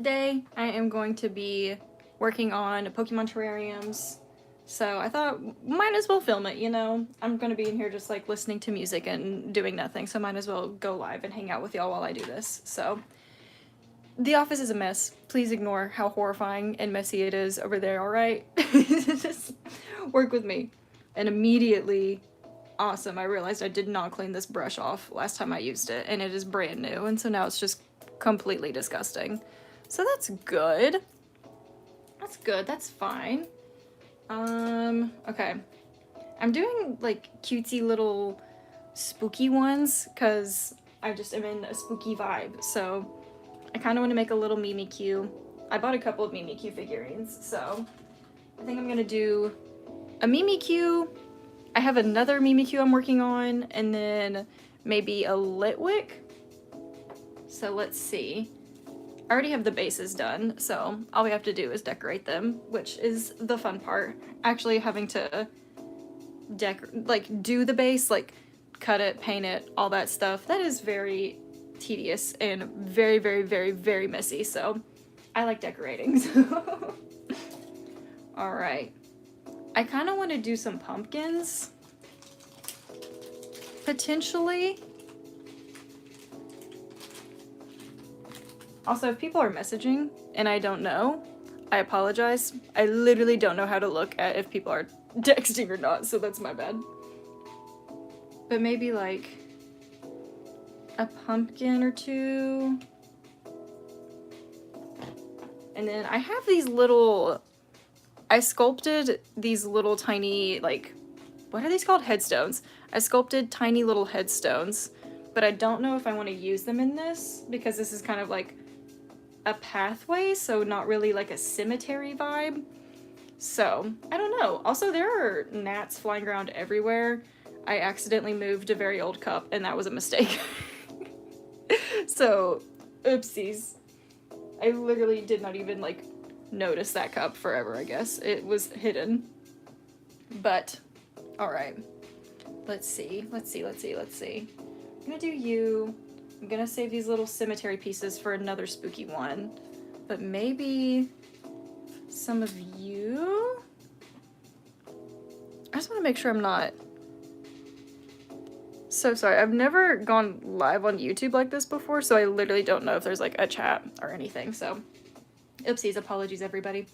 Today I am going to be working on Pokemon terrariums, so I thought might as well film it, you know? I'm gonna be in here just like listening to music and doing nothing, so might as well go live and hang out with y'all while I do this. So, the office is a mess. Please ignore how horrifying and messy it is over there, alright? Just work with me. And immediately, awesome, I realized I did not clean this brush off last time I used it, and it is brand new, and so now it's just completely disgusting. So that's good. That's good, that's fine. Okay. I'm doing like cutesy little spooky ones because I just am in a spooky vibe. So I kind of want to make a little Mimikyu. I bought a couple of Mimikyu figurines, so I think I'm gonna do a Mimikyu. I have another Mimikyu I'm working on, and then maybe a Litwick. So let's see. I already have the bases done, so all we have to do is decorate them, which is the fun part. Actually having to do the base, like cut it, paint it, all that stuff, that is very tedious and very, very, very, very messy, so I like decorating, so. Alright. I kind of want to do some pumpkins, potentially. Also, if people are messaging and I don't know, I apologize. I literally don't know how to look at if people are texting or not, so that's my bad. But maybe like a pumpkin or two. And then I have these little, I sculpted these little tiny, like, what are these called? Headstones. I sculpted tiny little headstones, but I don't know if I want to use them in this because this is kind of like a pathway, so not really like a cemetery vibe. So, I don't know. Also, there are gnats flying around everywhere. I accidentally moved a very old cup, and that was a mistake. So, oopsies. I literally did not even, like, notice that cup forever, I guess. It was hidden. But, alright. Let's see. I'm gonna do you. I'm gonna save these little cemetery pieces for another spooky one. But maybe some of you? I just want to make sure I'm not... So sorry, I've never gone live on YouTube like this before, so I literally don't know if there's like a chat or anything, so... Oopsies, apologies everybody.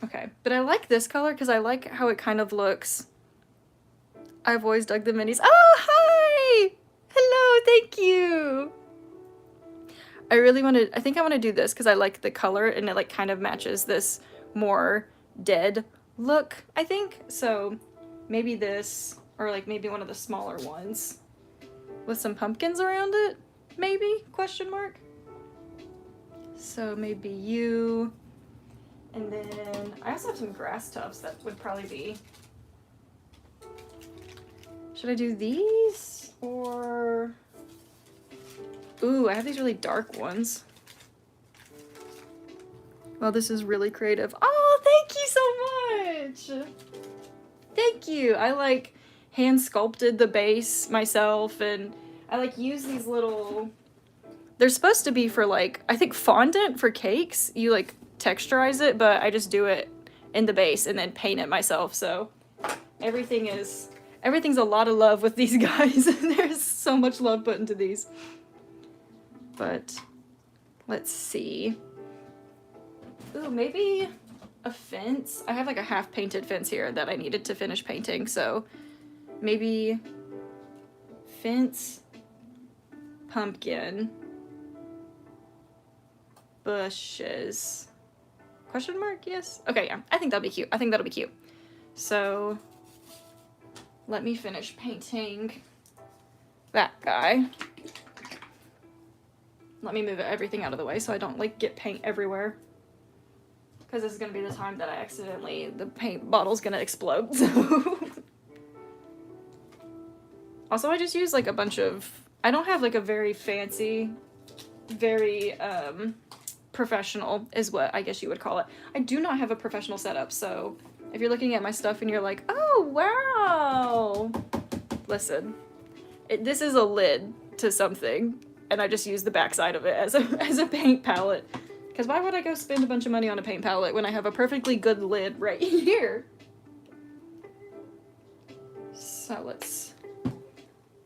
Okay, but I like this color because I like how it kind of looks... I've always dug the minis. Oh, hi! Hello, thank you! I think I want to do this because I like the color and it like kind of matches this more dead look, I think. So maybe this, or like maybe one of the smaller ones with some pumpkins around it, maybe? Question mark. So maybe you, and then I also have some grass tufts that would probably be... Should I do these or... Ooh, I have these really dark ones. Well, this is really creative. Oh, thank you so much! Thank you! I, like, hand sculpted the base myself, and I, like, use these little... They're supposed to be for, like, I think fondant for cakes. You, like, texturize it, but I just do it in the base and then paint it myself, so everything's a lot of love with these guys. There's so much love put into these. But let's see. Ooh, maybe a fence. I have like a half painted fence here that I needed to finish painting, so maybe fence, pumpkin, bushes. Question mark? Yes. Okay, yeah. I think that'll be cute. So let me finish painting that guy. Let me move everything out of the way so I don't, like, get paint everywhere. Because this is going to be the time that the paint bottle's going to explode, so... Also, I just use, like, a bunch of... I don't have, like, a very fancy, very, professional, is what I guess you would call it. I do not have a professional setup, so if you're looking at my stuff and you're like, oh, wow! Listen, this is a lid to something. and I just use the backside of it as a paint palette. Because why would I go spend a bunch of money on a paint palette when I have a perfectly good lid right here? So let's...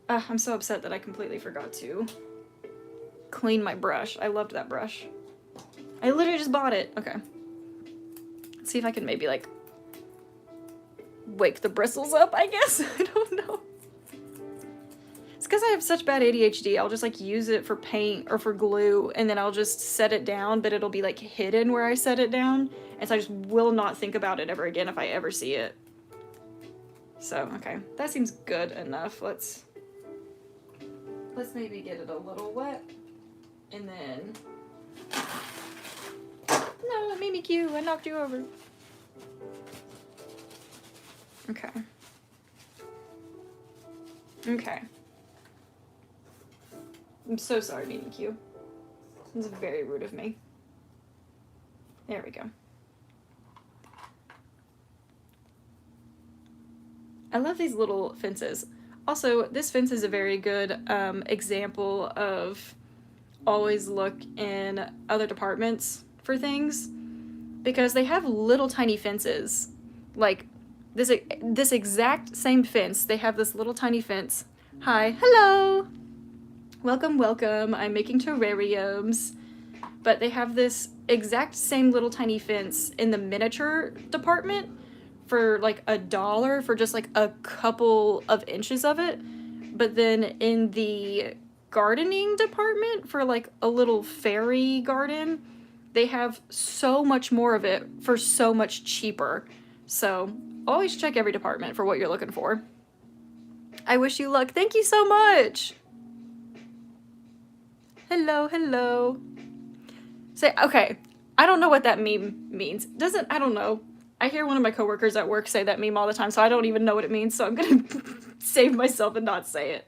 I'm so upset that I completely forgot to clean my brush. I loved that brush. I literally just bought it. Okay. Let's see if I can maybe, like, wake the bristles up, I guess? I don't know. It's because I have such bad ADHD. I'll just, like, use it for paint or for glue, and then I'll just set it down, but it'll be, like, hidden where I set it down. And so I just will not think about it ever again if I ever see it. So, okay. That seems good enough. Let's maybe get it a little wet. And then... No, Mimikyu, I knocked you over. Okay. Okay. I'm so sorry, Mimikyu. This is very rude of me. There we go. I love these little fences. Also, this fence is a very good example of always look in other departments for things, because they have little tiny fences. Like this exact same fence, they have this little tiny fence. Hi, hello, welcome, welcome. I'm making terrariums, but they have this exact same little tiny fence in the miniature department for like $1 for just like a couple of inches of it. But then in the gardening department for like a little fairy garden, they have so much more of it for so much cheaper. So always check every department for what you're looking for. I wish you luck. Thank you so much. Hello, hello. Say, okay, I don't know what that meme means. I don't know. I hear one of my coworkers at work say that meme all the time, so I don't even know what it means, so I'm gonna save myself and not say it.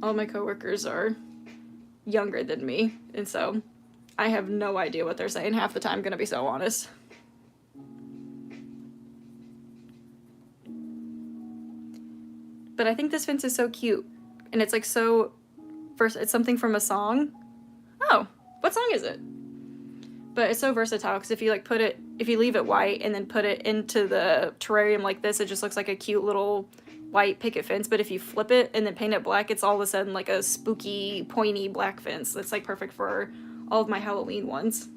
All my coworkers are younger than me, and so I have no idea what they're saying half the time, gonna be so honest. But I think this fence is so cute, and it's like so... it's something from a song. Oh, what song is it? But it's so versatile, because if you like if you leave it white and then put it into the terrarium like this, it just looks like a cute little white picket fence. But if you flip it and then paint it black, it's all of a sudden like a spooky, pointy black fence. That's like perfect for all of my Halloween ones.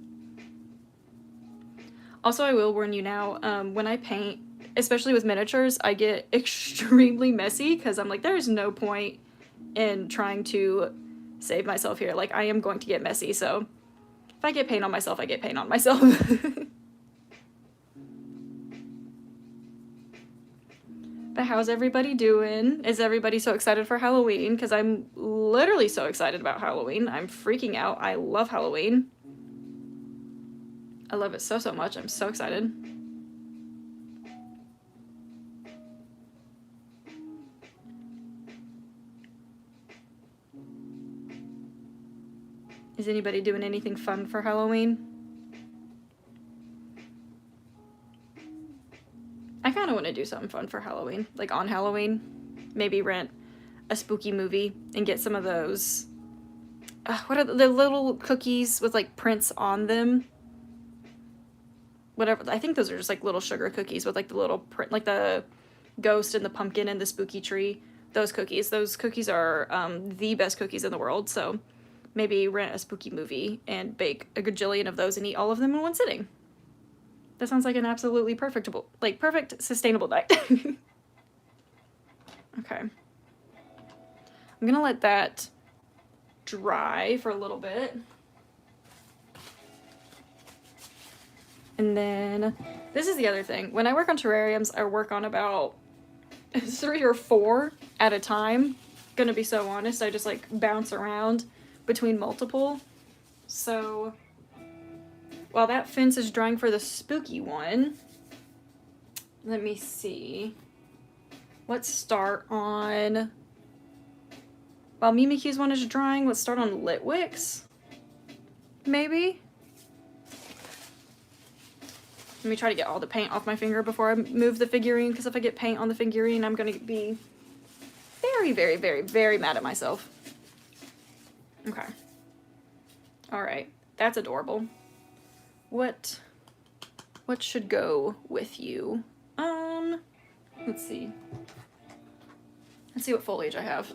Also, I will warn you now, when I paint, especially with miniatures, I get extremely messy, because I'm like, there's no point in trying to save myself here. Like, I am going to get messy, so... if I get paint on myself, I get paint on myself. But how's everybody doing? Is everybody so excited for Halloween? Because I'm literally so excited about Halloween. I'm freaking out. I love Halloween. I love it so, so much. I'm so excited. Is anybody doing anything fun for Halloween? I kind of want to do something fun for Halloween. Like on Halloween. Maybe rent a spooky movie and get some of those... what are the little cookies with like prints on them? Whatever. I think those are just like little sugar cookies with like the little print, like the ghost and the pumpkin and the spooky tree. Those cookies. Those cookies are the best cookies in the world, so... maybe rent a spooky movie and bake a gajillion of those and eat all of them in one sitting. That sounds like an absolutely perfect sustainable diet. Okay. I'm gonna let that dry for a little bit. And then, this is the other thing. When I work on terrariums, I work on about 3 or 4 at a time. Gonna be so honest, I just like bounce around between multiple. So while that fence is drying for the spooky one, let me see. Let's start on, while Mimikyu's one is drying, let's start on Litwick's, maybe? Let me try to get all the paint off my finger before I move the figurine, because if I get paint on the figurine, I'm gonna be very, very, very, very mad at myself. Okay. Alright. That's adorable. What should go with you? Let's see. Let's see what foliage I have.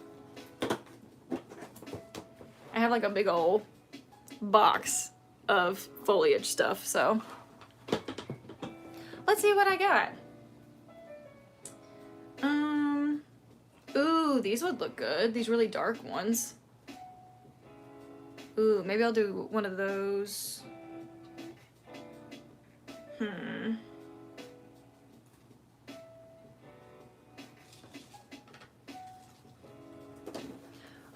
I have like a big old box of foliage stuff, so let's see what I got. Ooh, these would look good. These really dark ones. Ooh, maybe I'll do one of those. I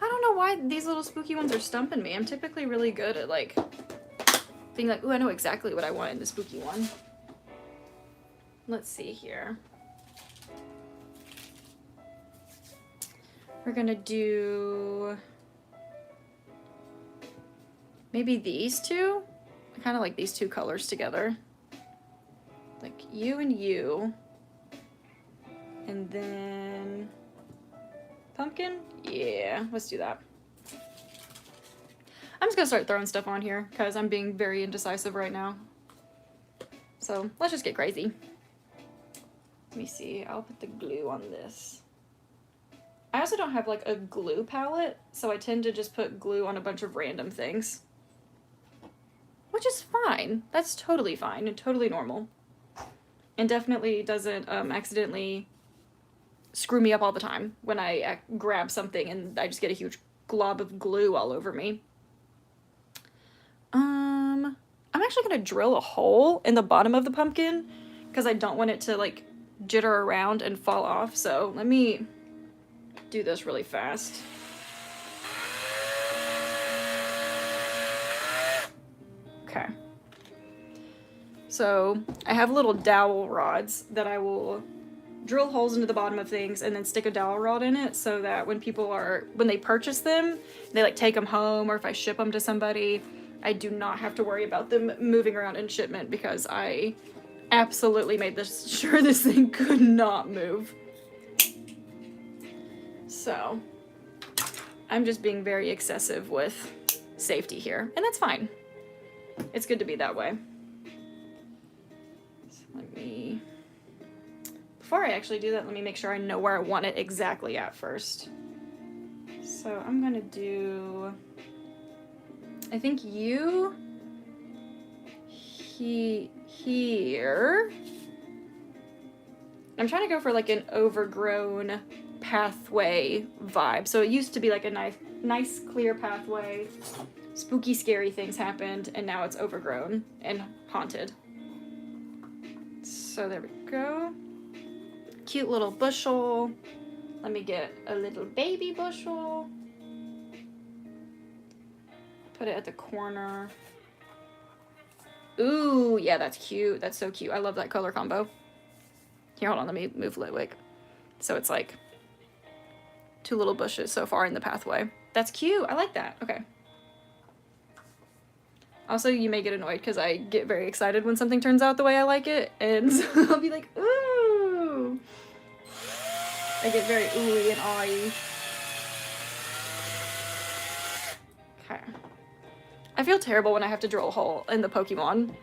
don't know why these little spooky ones are stumping me. I'm typically really good at like being like, ooh, I know exactly what I want in the spooky one. Let's see here. We're gonna do maybe these two. I kind of like these two colors together. Like you and you. And then pumpkin? Yeah, let's do that. I'm just gonna start throwing stuff on here because I'm being very indecisive right now. So let's just get crazy. Let me see, I'll put the glue on this. I also don't have like a glue palette, so I tend to just put glue on a bunch of random things. Which is fine. That's totally fine and totally normal. And definitely doesn't accidentally screw me up all the time when I grab something and I just get a huge glob of glue all over me. I'm actually gonna drill a hole in the bottom of the pumpkin because I don't want it to like jitter around and fall off. So let me do this really fast. Okay. So I have little dowel rods that I will drill holes into the bottom of things and then stick a dowel rod in it so that when they purchase them, they like take them home, or if I ship them to somebody, I do not have to worry about them moving around in shipment because I absolutely made sure this thing could not move. So I'm just being very excessive with safety here, and that's fine. It's good to be that way. So before I actually do that, let me make sure I know where I want it exactly at first. So I'm gonna do, I think you here. I'm trying to go for like an overgrown pathway vibe. So it used to be like a nice clear pathway. Spooky, scary things happened, and now it's overgrown and haunted. So there we go. Cute little bushel. Let me get a little baby bushel. Put it at the corner. Ooh, yeah, that's cute. That's so cute. I love that color combo. Here, hold on, let me move Litwick. So it's like two little bushes so far in the pathway. That's cute. I like that. Okay. Also, you may get annoyed because I get very excited when something turns out the way I like it, and so I'll be like, ooh. I get very ooey and awey. Okay. I feel terrible when I have to drill a hole in the Pokémon. I'm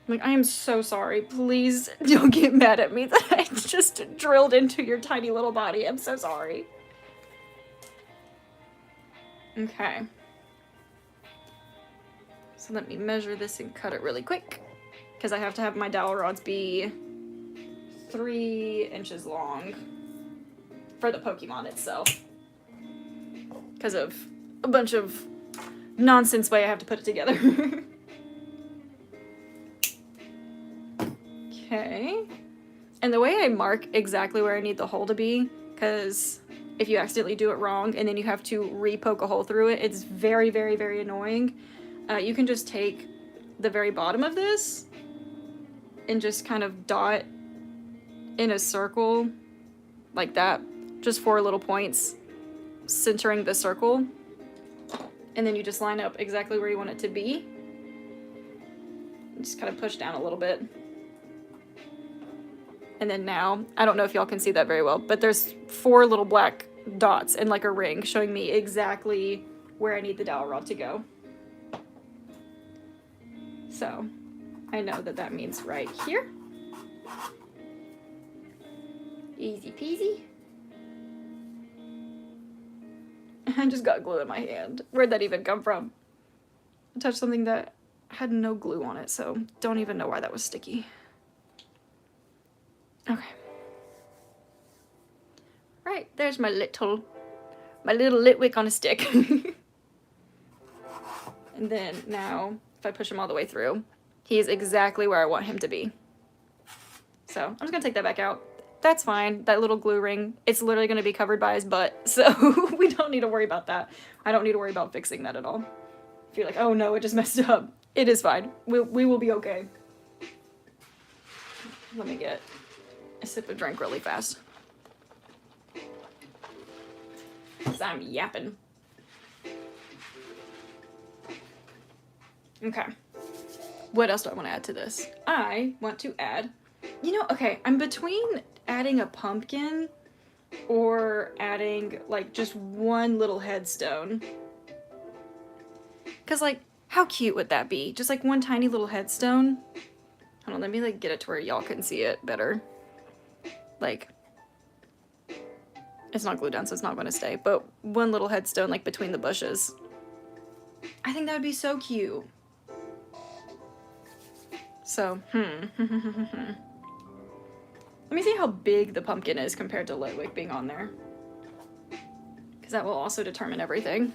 like, I am so sorry. Please don't get mad at me that I just drilled into your tiny little body. I'm so sorry. Okay. So let me measure this and cut it really quick, because I have to have my dowel rods be 3 inches long for the Pokemon itself, because of a bunch of nonsense way I have to put it together. Okay. And the way I mark exactly where I need the hole to be, because if you accidentally do it wrong and then you have to re-poke a hole through it, it's very, very, very annoying. You can just take the very bottom of this and just kind of dot in a circle like that. Just 4 little points centering the circle. And then you just line up exactly where you want it to be. Just kind of push down a little bit. And then now, I don't know if y'all can see that very well, but there's 4 little black dots and like a ring showing me exactly where I need the dowel rod to go. So I know that that means right here. Easy peasy. I just got glue in my hand. Where'd that even come from? I touched something that had no glue on it, so don't even know why that was sticky. Okay. Right, there's my little Litwick on a stick. And then now, if I push him all the way through, he is exactly where I want him to be. So I'm just gonna take that back out. That's fine, that little glue ring, it's literally gonna be covered by his butt, so we don't need to worry about that. I don't need to worry about fixing that at all. If you're like, oh no, it just messed up, it is fine. We will be okay. Let me get a sip of drink really fast. 'Cause I'm yapping. Okay. What else do I want to add to this? I want to add, you know, okay, I'm between adding a pumpkin or adding like just one little headstone. Cause like, how cute would that be? Just like one tiny little headstone. Hold on, let me like get it to where y'all can see it better. Like, it's not glued down, so it's not gonna stay, but one little headstone like between the bushes. I think that would be so cute. So, Let me see how big the pumpkin is compared to Litwick being on there. Because that will also determine everything.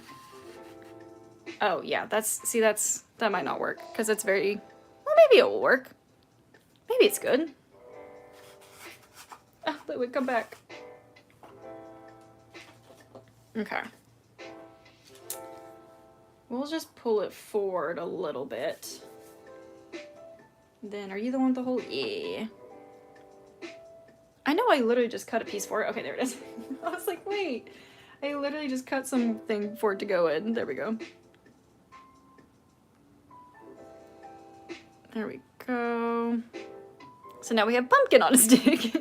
Oh, yeah, that might not work. Because it's very, well, maybe it will work. Maybe it's good. Oh, Litwick, come back. Okay. We'll just pull it forward a little bit. Then, are you the one with the hole? Yeah. I know I literally just cut a piece for it. Okay, there it is. I was like, wait. I literally just cut something for it to go in. There we go. There we go. So now we have pumpkin on a stick.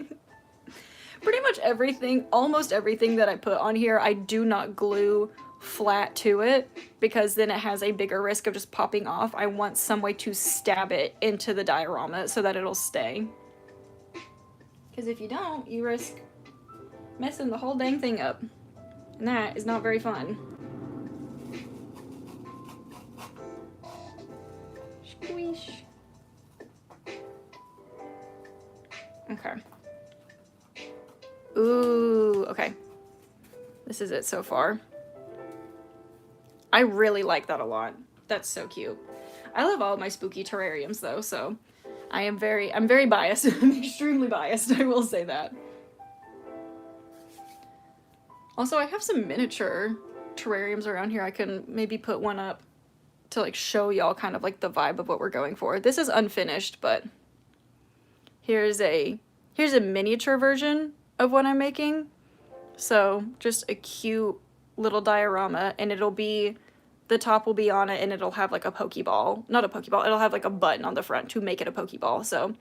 Pretty much everything, almost everything that I put on here, I do not glue flat to it because then it has a bigger risk of just popping off. I want some way to stab it into the diorama so that it'll stay. Because if you don't, you risk messing the whole dang thing up. And that is not very fun. Squish. Okay. Ooh, okay. This is it so far. I really like that a lot. That's so cute. I love all of my spooky terrariums though, so I'm very biased. I'm extremely biased, I will say that. Also, I have some miniature terrariums around here. I can maybe put one up to like show y'all kind of like the vibe of what we're going for. This is unfinished, but here's a miniature version of what I'm making. So just a cute little diorama, and it'll be, the top will be on it and it'll have like a Pokeball. Not a Pokeball, it'll have like a button on the front to make it a Pokeball. So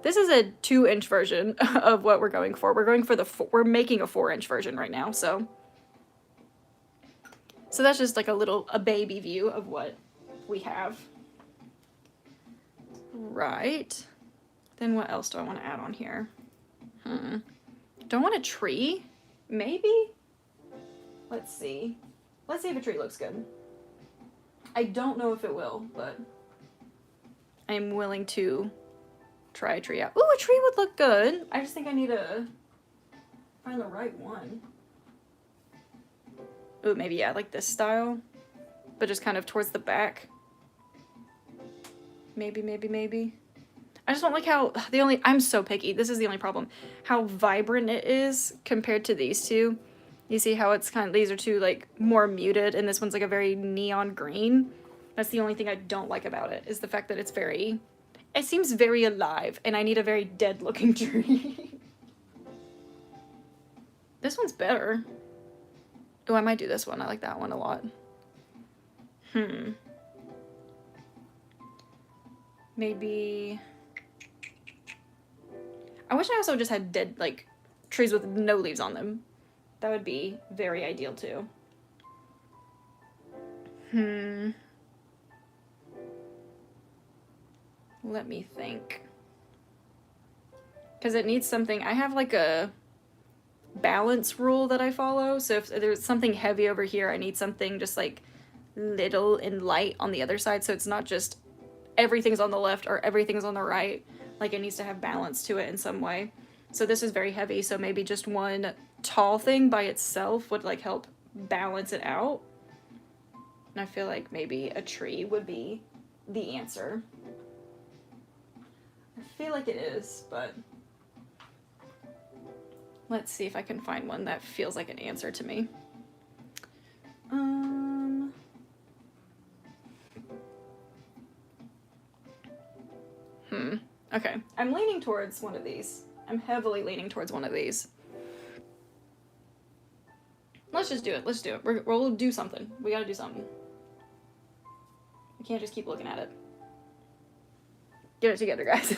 this is a 2-inch version of what we're going for. We're going for we're making a 4-inch version right now, so that's just like a baby view of what we have. Right. Then what else do I want to add on here? Do I want a tree? Maybe? Let's see. Let's see if a tree looks good. I don't know if it will, but I'm willing to try a tree out. Ooh, a tree would look good. I just think I need to find the right one. Ooh, maybe, yeah, like this style, but just kind of towards the back. Maybe, maybe, maybe. I just don't like how, I'm so picky, this is the only problem, how vibrant it is compared to these two. You see how it's kind of, these are two like more muted and this one's like a very neon green. That's the only thing I don't like about it, is the fact that it seems very alive and I need a very dead looking tree. This one's better. Oh, I might do this one, I like that one a lot. Maybe, I wish I also just had dead, like, trees with no leaves on them. That would be very ideal too. Let me think. Because it needs something. I have like a balance rule that I follow. So if there's something heavy over here, I need something just like little and light on the other side. So it's not just everything's on the left or everything's on the right. Like it needs to have balance to it in some way. So this is very heavy. So maybe just one tall thing by itself would like help balance it out. And I feel like maybe a tree would be the answer. I feel like it is, but let's see if I can find one that feels like an answer to me. Okay, I'm leaning towards one of these. I'm heavily leaning towards one of these. Let's just do it. Let's do it. We'll do something. We gotta do something. We can't just keep looking at it. Get it together, guys.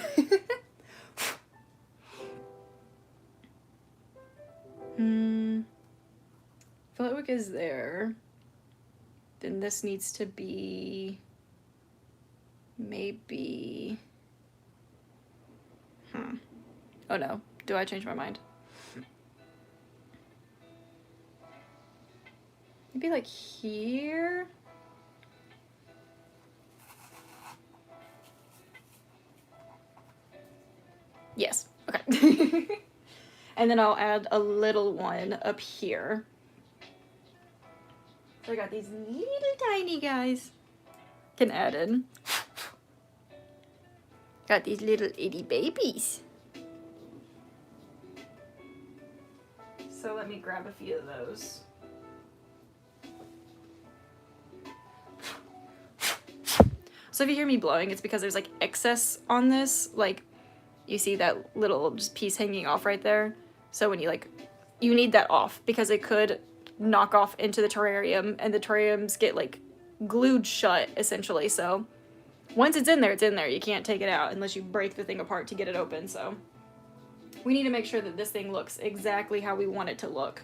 If Litwick is there, then this needs to be maybe... Oh no. Do I change my mind? Maybe like here? Yes. Okay. And then I'll add a little one up here. So I got these little tiny guys. Can add in. Got these little itty babies. So let me grab a few of those. So if you hear me blowing, it's because there's like excess on this. Like you see that little just piece hanging off right there. So when you need that off because it could knock off into the terrarium and the terrariums get like glued shut essentially. So once it's in there, it's in there. You can't take it out unless you break the thing apart to get it open. So we need to make sure that this thing looks exactly how we want it to look.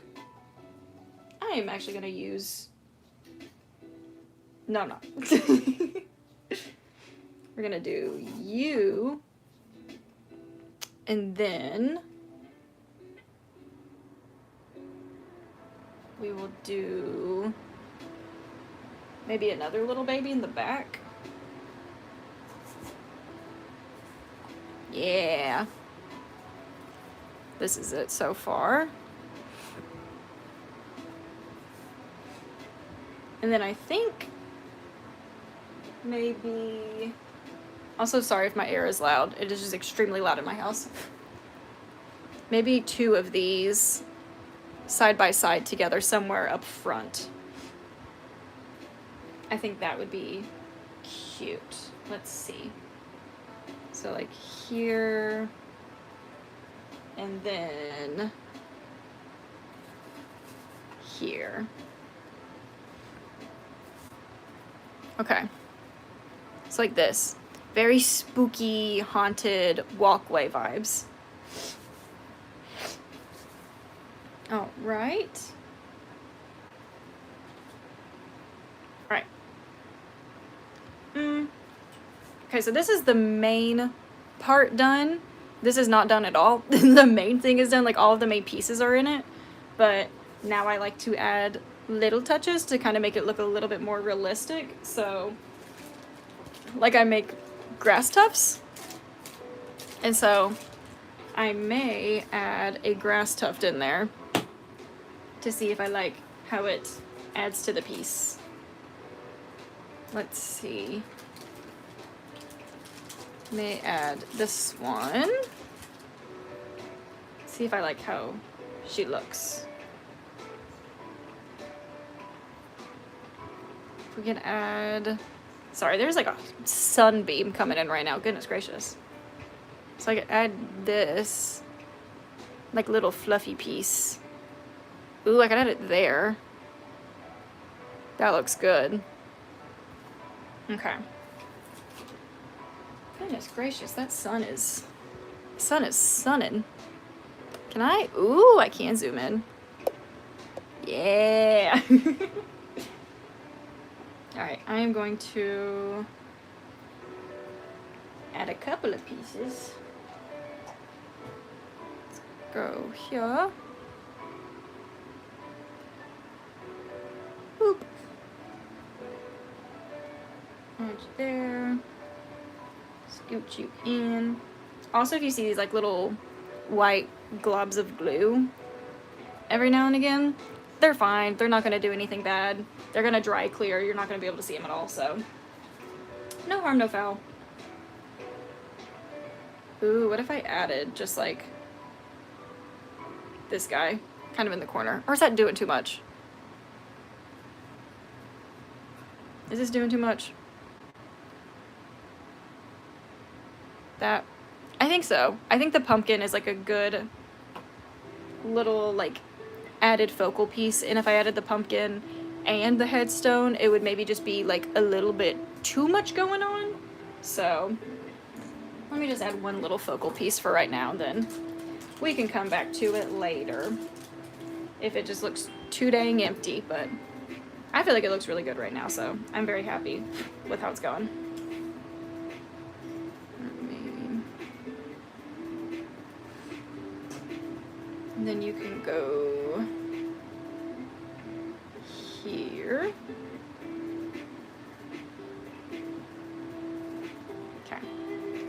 I am actually going to use... No, I'm not. We're going to do you. And then we will do maybe another little baby in the back. Yeah. This is it so far. And then I think maybe... Also, sorry if my air is loud. It is just extremely loud in my house. Maybe two of these side by side together somewhere up front. I think that would be cute. Let's see. So like here, and then here. Okay. It's like this. Very spooky, haunted walkway vibes. All right. All right. Okay, so this is the main part done. This is not done at all. The main thing is done, like all of the main pieces are in it. But now I like to add little touches to kind of make it look a little bit more realistic. So, like I make grass tufts. And so I may add a grass tuft in there to see if I like how it adds to the piece. Let's see. May add this one. See if I like how she looks. We can add... Sorry, there's like a sunbeam coming in right now. Goodness gracious. So I can add this like little fluffy piece. Ooh, I can add it there. That looks good. Okay. Goodness gracious, that sun is sunning. Can I? Ooh, I can zoom in. Yeah. Alright, I am going to add a couple of pieces. Let's go here. Boop. Edge there. Scoot you in. Also, if you see these like little white globs of glue every now and again, they're fine. They're not going to do anything bad. They're going to dry clear. You're not going to be able to see them at all, so no harm, no foul. Ooh, what if I added just like this guy kind of in the corner? Or is that doing too much? Is this doing too much? That, I think so. I think the pumpkin is like a good little like added focal piece, and if I added the pumpkin and the headstone, it would maybe just be like a little bit too much going on. So let me just add one little focal piece for right now, then we can come back to it later if it just looks too dang empty, but I feel like it looks really good right now, so I'm very happy with how it's going. And then you can go here. Okay.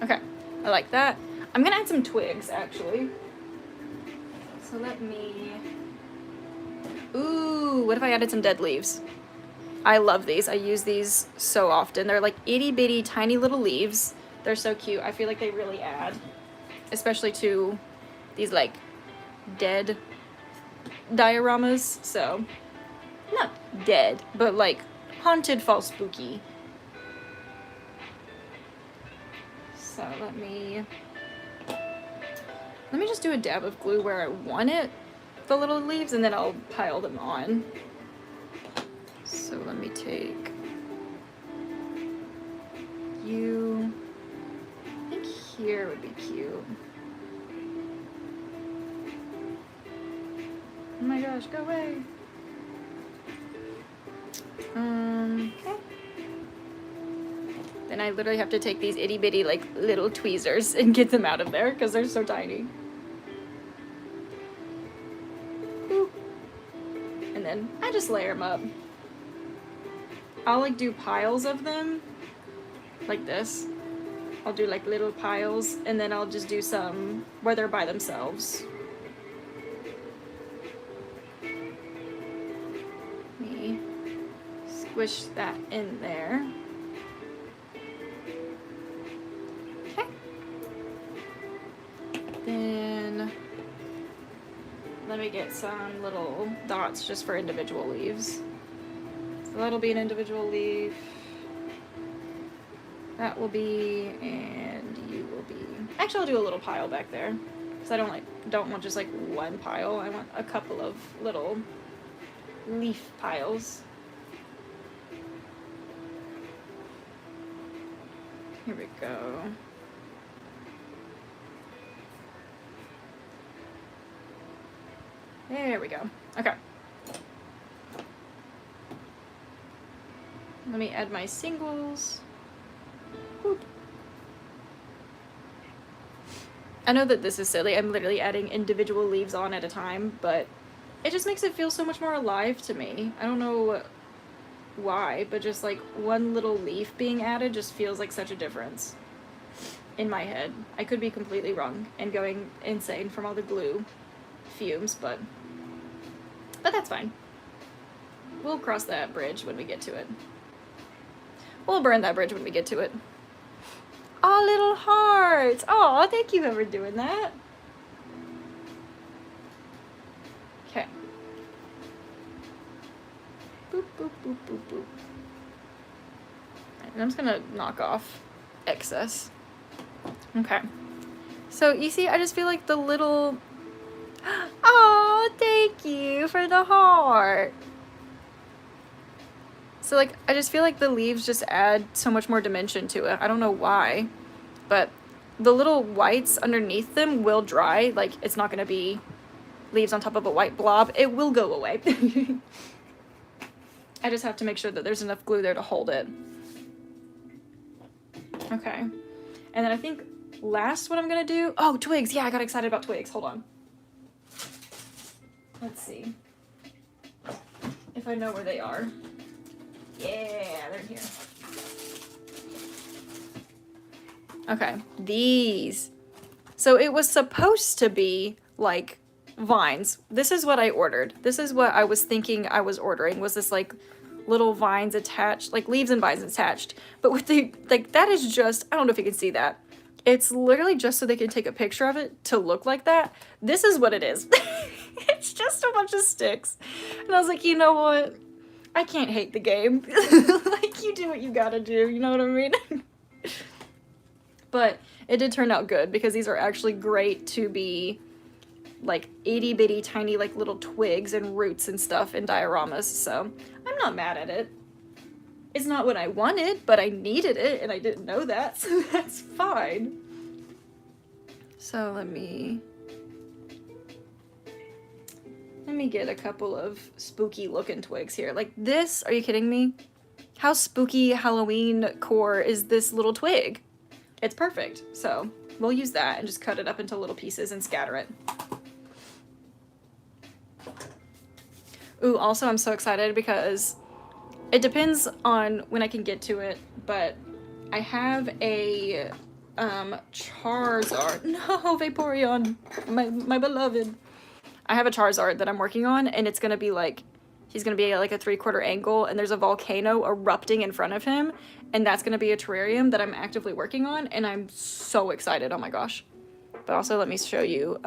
Okay. I like that. I'm gonna add some twigs, actually. So let me... Ooh, what if I added some dead leaves? I love these. I use these so often. They're like itty bitty tiny little leaves. They're so cute. I feel like they really add, especially to these like dead dioramas. So not dead, but like haunted, fall spooky. So let me just do a dab of glue where I want it, the little leaves, and then I'll pile them on. So let me take you, I think here would be cute. Oh my gosh, go away. Okay. Then I literally have to take these itty bitty like little tweezers and get them out of there because they're so tiny. Boop. And then I just layer them up. I'll like do piles of them like this. I'll do like little piles, and then I'll just do some where they're by themselves. Me squish that in there. Okay. Then let me get some little dots just for individual leaves. So that'll be an individual leaf. That will be, and you will be. Actually, I'll do a little pile back there because I don't want just like one pile. I want a couple of little leaf piles. Here we go. There we go. Okay. Let me add my singles. Boop. I know that this is silly. I'm literally adding individual leaves on at a time, but it just makes it feel so much more alive to me. I don't know why, but just like one little leaf being added just feels like such a difference in my head. I could be completely wrong and going insane from all the glue fumes, but that's fine. We'll cross that bridge when we get to it. We'll burn that bridge when we get to it. Aw, little hearts. Aw, thank you for doing that. Okay. Boop, boop, boop, boop, boop. And I'm just gonna knock off excess. Okay. So, you see, I just feel like the little... Aw, thank you for the heart. So like, I just feel like the leaves just add so much more dimension to it. I don't know why, but the little whites underneath them will dry. Like, it's not gonna be leaves on top of a white blob, it will go away. I just have to make sure that there's enough glue there to hold it. Okay. And then I think last what I'm gonna do, oh, twigs. Yeah, I got excited about twigs. Hold on. Let's see if I know where they are. Yeah, they're here. Okay, these. So it was supposed to be like vines. This is what I ordered. This is what I was thinking I was ordering, was this like little vines attached, like leaves and vines attached. But with the, like, that is just, I don't know if you can see that. It's literally just so they can take a picture of it to look like that. This is what it is. It's just a bunch of sticks. And I was like, you know what? I can't hate the game. Like, you do what you gotta do, you know what I mean? But it did turn out good because these are actually great to be like itty bitty tiny like little twigs and roots and stuff in dioramas, so I'm not mad at it. It's not what I wanted, but I needed it and I didn't know that, so that's fine. So let me get a couple of spooky looking twigs here. Like this, are you kidding me? How spooky Halloween core is this little twig? It's perfect. So we'll use that and just cut it up into little pieces and scatter it. Ooh, also I'm so excited because it depends on when I can get to it, but I have a Charizard. No, Vaporeon, my beloved. I have a Charizard that I'm working on, and it's gonna be like, he's gonna be at like a 3/4 angle, and there's a volcano erupting in front of him, and that's gonna be a terrarium that I'm actively working on, and I'm so excited, oh my gosh. But also, let me show you,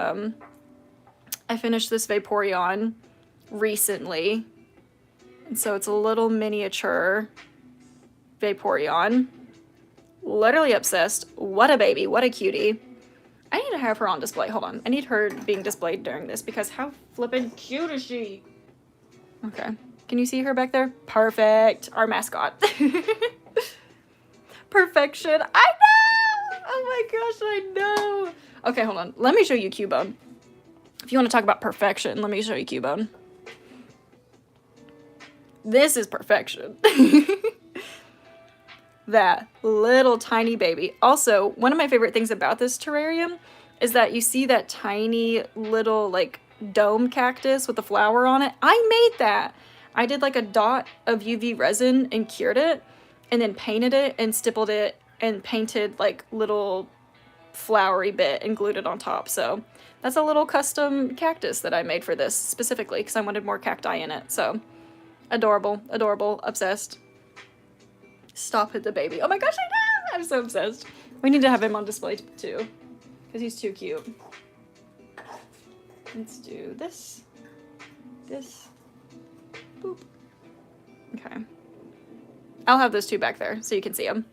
I finished this Vaporeon recently, and so it's a little miniature Vaporeon. Literally obsessed. What a baby, what a cutie. I need to have her on display. Hold on. I need her being displayed during this because how flippin' cute is she? Okay. Can you see her back there? Perfect. Our mascot. Perfection. I know! Oh my gosh, I know. Okay, hold on. Let me show you Cubone. If you want to talk about perfection, let me show you Cubone. This is perfection. That little tiny baby. Also, one of my favorite things about this terrarium is that you see that tiny little like dome cactus with a flower on it. I made that. I did like a dot of UV resin and cured it and then painted it and stippled it and painted like little flowery bit and glued it on top. So that's a little custom cactus that I made for this specifically because I wanted more cacti in it. So adorable, adorable, obsessed. Stop it, the baby. Oh my gosh, I know! I'm so obsessed. We need to have him on display too, because he's too cute. Let's do this. This. Boop. Okay. I'll have those two back there so you can see them.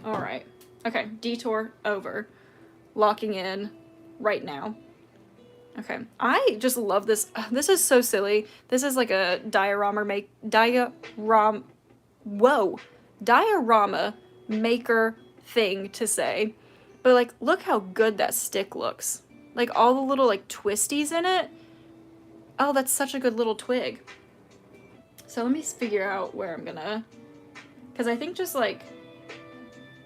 Alright. Okay, detour over. Locking in right now. Okay. I just love this. This is so silly. This is like a diorama maker thing to say, but like look how good that stick looks, like all the little like twisties in it. Oh, that's such a good little twig. So let me figure out where I'm gonna, because I think just like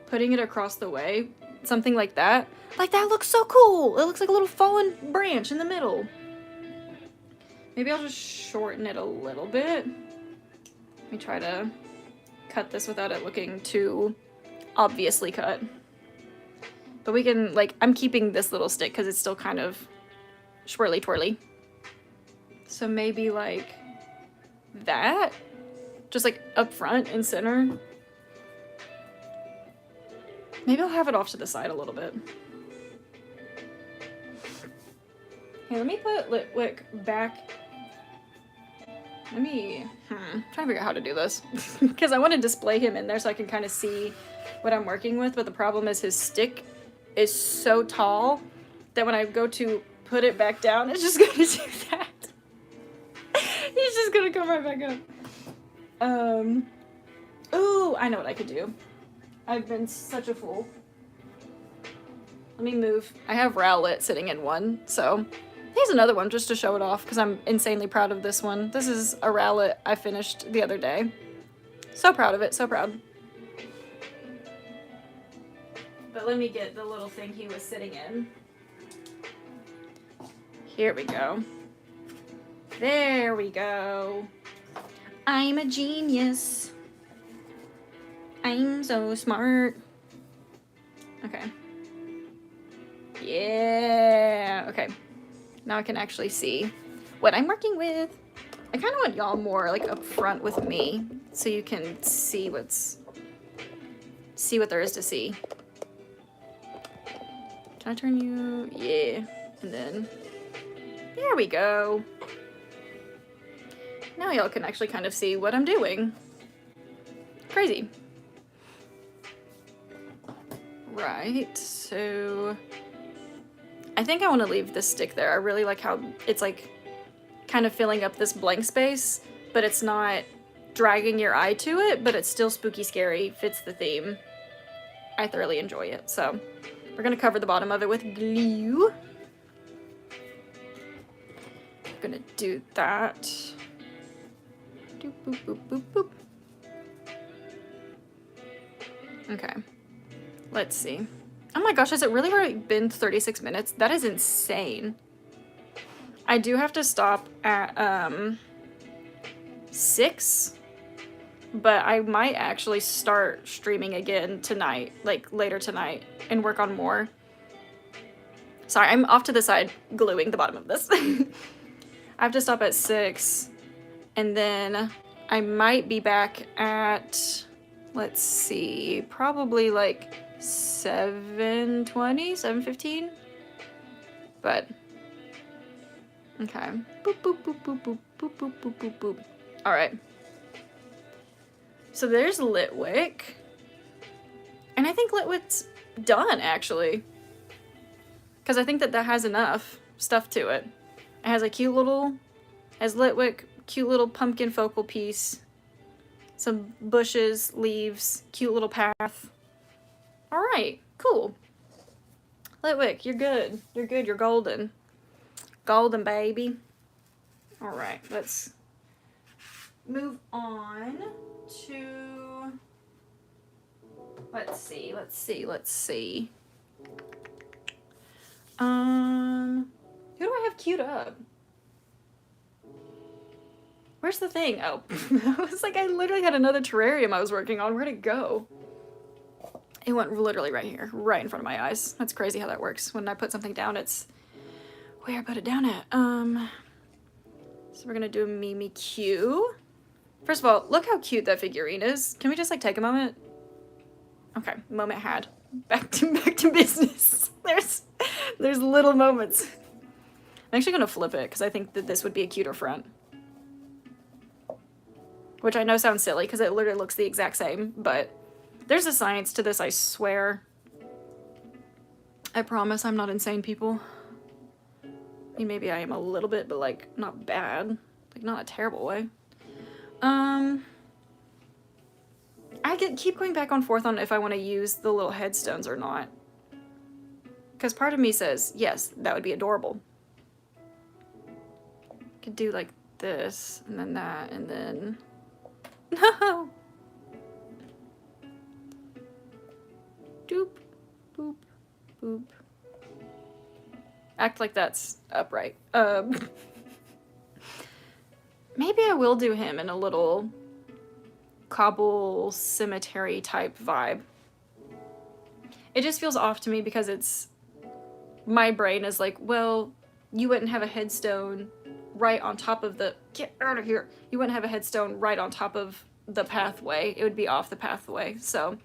putting it across the way, something like that looks so cool. It looks like a little fallen branch in the middle. Maybe I'll just shorten it a little bit. Let me try to cut this without it looking too obviously cut. But we can, like, I'm keeping this little stick because it's still kind of swirly twirly. So maybe like that, just like up front and center. Maybe I'll have it off to the side a little bit. Here, let me put Litwick back. Let me, trying to figure out how to do this. Because I want to display him in there so I can kind of see what I'm working with, but the problem is his stick is so tall that when I go to put it back down, it's just going to do that. He's just going to come right back up. Ooh, I know what I could do. I've been such a fool. Let me move. I have Rowlet sitting in one, so Here's another one just to show it off because I'm insanely proud of this one. This is a Rowlet I finished the other day. So proud of it, so proud. But let me get the little thing he was sitting in. Here we go. There we go. I'm a genius. I'm so smart. Okay. Yeah. Okay. Now I can actually see what I'm working with. I kind of want y'all more like up front with me so you can see what there is to see. Can I turn you? Yeah. And then there we go. Now y'all can actually kind of see what I'm doing. Crazy. Right, so I think I want to leave this stick there. I really like how it's like kind of filling up this blank space, but it's not dragging your eye to it, but it's still spooky scary, fits the theme. I thoroughly enjoy it, so we're gonna cover the bottom of it with glue. Gonna do that. Doop, boop, boop, boop, boop. Okay. Let's see. Oh my gosh, has it really already been 36 minutes? That is insane. I do have to stop at 6, but I might actually start streaming again tonight, like later tonight, and work on more. Sorry, I'm off to the side gluing the bottom of this. I have to stop at 6, and then I might be back at, let's see, probably like 7:20, 7:15, but okay. Boop, boop, boop, boop, boop, boop, boop, boop, boop, boop. All right. So there's Litwick, and I think Litwick's done actually, because I think that has enough stuff to it. It has a cute little, has Litwick, cute little pumpkin focal piece, some bushes, leaves, cute little path. All right, cool. Litwick, you're good. You're good. You're golden. Golden, baby. All right, let's move on to, let's see. Who do I have queued up? Where's the thing? Oh, I was like, I literally had another terrarium I was working on. Where'd it go? It went literally right here, right in front of my eyes. That's crazy how that works. When I put something down, it's where I put it down at. So we're gonna do a Mimikyu. First of all, look how cute that figurine is. Can we just like take a moment? Okay, moment had. Back to business. There's little moments. I'm actually gonna flip it because I think that this would be a cuter front. Which I know sounds silly because it literally looks the exact same, but there's a science to this, I swear. I promise I'm not insane, people. I mean, maybe I am a little bit, but like not bad. Like not a terrible way. I keep going back and forth on if I want to use the little headstones or not. Because part of me says, yes, that would be adorable. Could do like this, and then that, and then... No! Doop, boop, boop. Act like that's upright. Maybe I will do him in a little cobble cemetery type vibe. It just feels off to me because it's... My brain is like, well, you wouldn't have a headstone right on top of the... Get out of here! You wouldn't have a headstone right on top of the pathway. It would be off the pathway, so...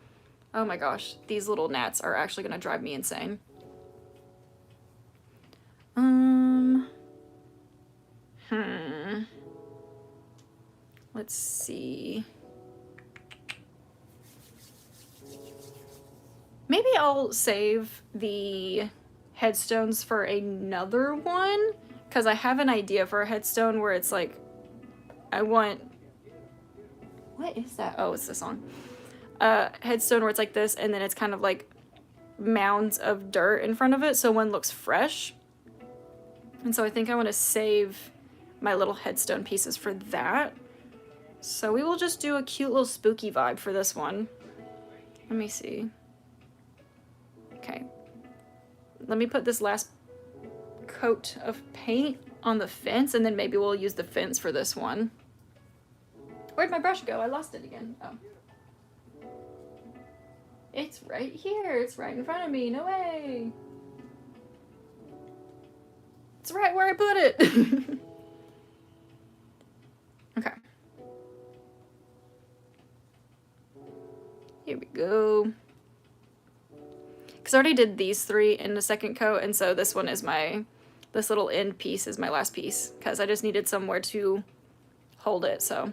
Oh my gosh, these little gnats are actually gonna drive me insane. Let's see. Maybe I'll save the headstones for another one, because I have an idea for a headstone where it's like, I want... What is that? Oh, it's this song. Headstone where it's like this, and then it's kind of like mounds of dirt in front of it, so one looks fresh. And so I think I want to save my little headstone pieces for that. So we will just do a cute little spooky vibe for this one. Let me see. Okay. Let me put this last coat of paint on the fence, and then maybe we'll use the fence for this one. Where'd my brush go? I lost it again. Oh. It's right here. It's right in front of me. No way. It's right where I put it. Okay. Here we go. Because I already did these three in the second coat, and so this one is this little end piece is my last piece, because I just needed somewhere to hold it, so.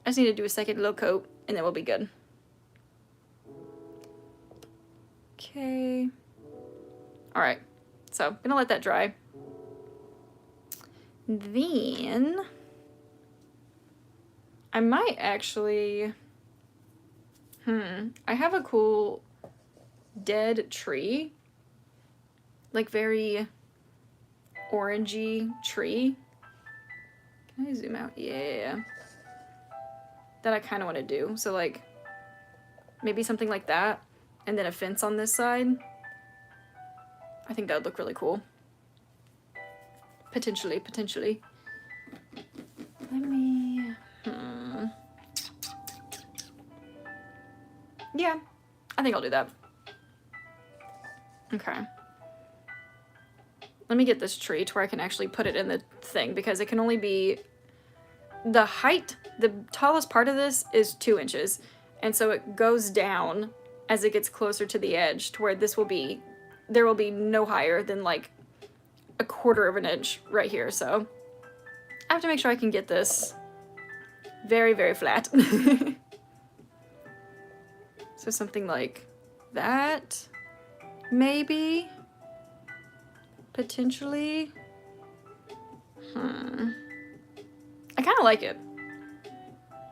I just need to do a second little coat, and then we'll be good. Okay. Alright, so I'm gonna let that dry. Then I might actually, I have a cool dead tree, like very orangey tree. Can I zoom out? Yeah. That I kind of want to do. So like maybe something like that, and then a fence on this side. I think that would look really cool. Potentially. Let me, Yeah, I think I'll do that. Okay. Let me get this tree to where I can actually put it in the thing, because it can only be, the height, the tallest part of this is 2 inches. And so it goes down as it gets closer to the edge to where there will be no higher than like 1/4 of an inch right here. So I have to make sure I can get this very, very flat. So something like that, maybe, potentially. I kind of like it.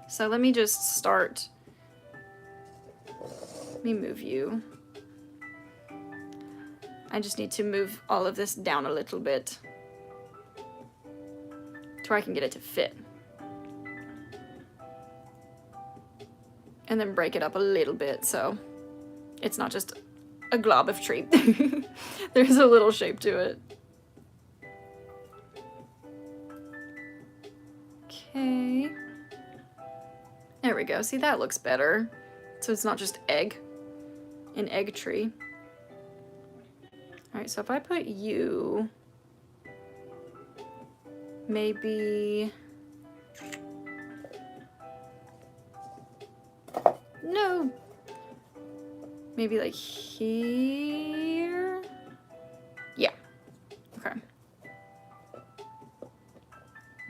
So let me just start. Let me move you. I just need to move all of this down a little bit to where I can get it to fit. And then break it up a little bit so it's not just a glob of tree. There's a little shape to it. Okay. There we go. See, that looks better. So it's not just an egg tree. Alright, so if I put you, maybe, no, maybe like here? Yeah, okay.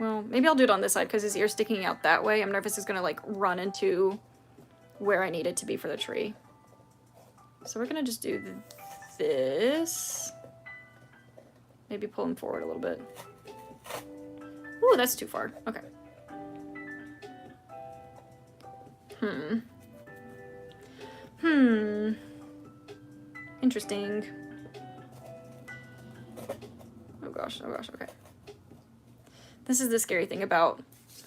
Well, maybe I'll do it on this side because his ear's sticking out that way. I'm nervous it's gonna like run into where I need it to be for the tree. So we're gonna just do this. Maybe pull him forward a little bit. Ooh, that's too far. Okay. Interesting. Oh gosh, okay. This is the scary thing about,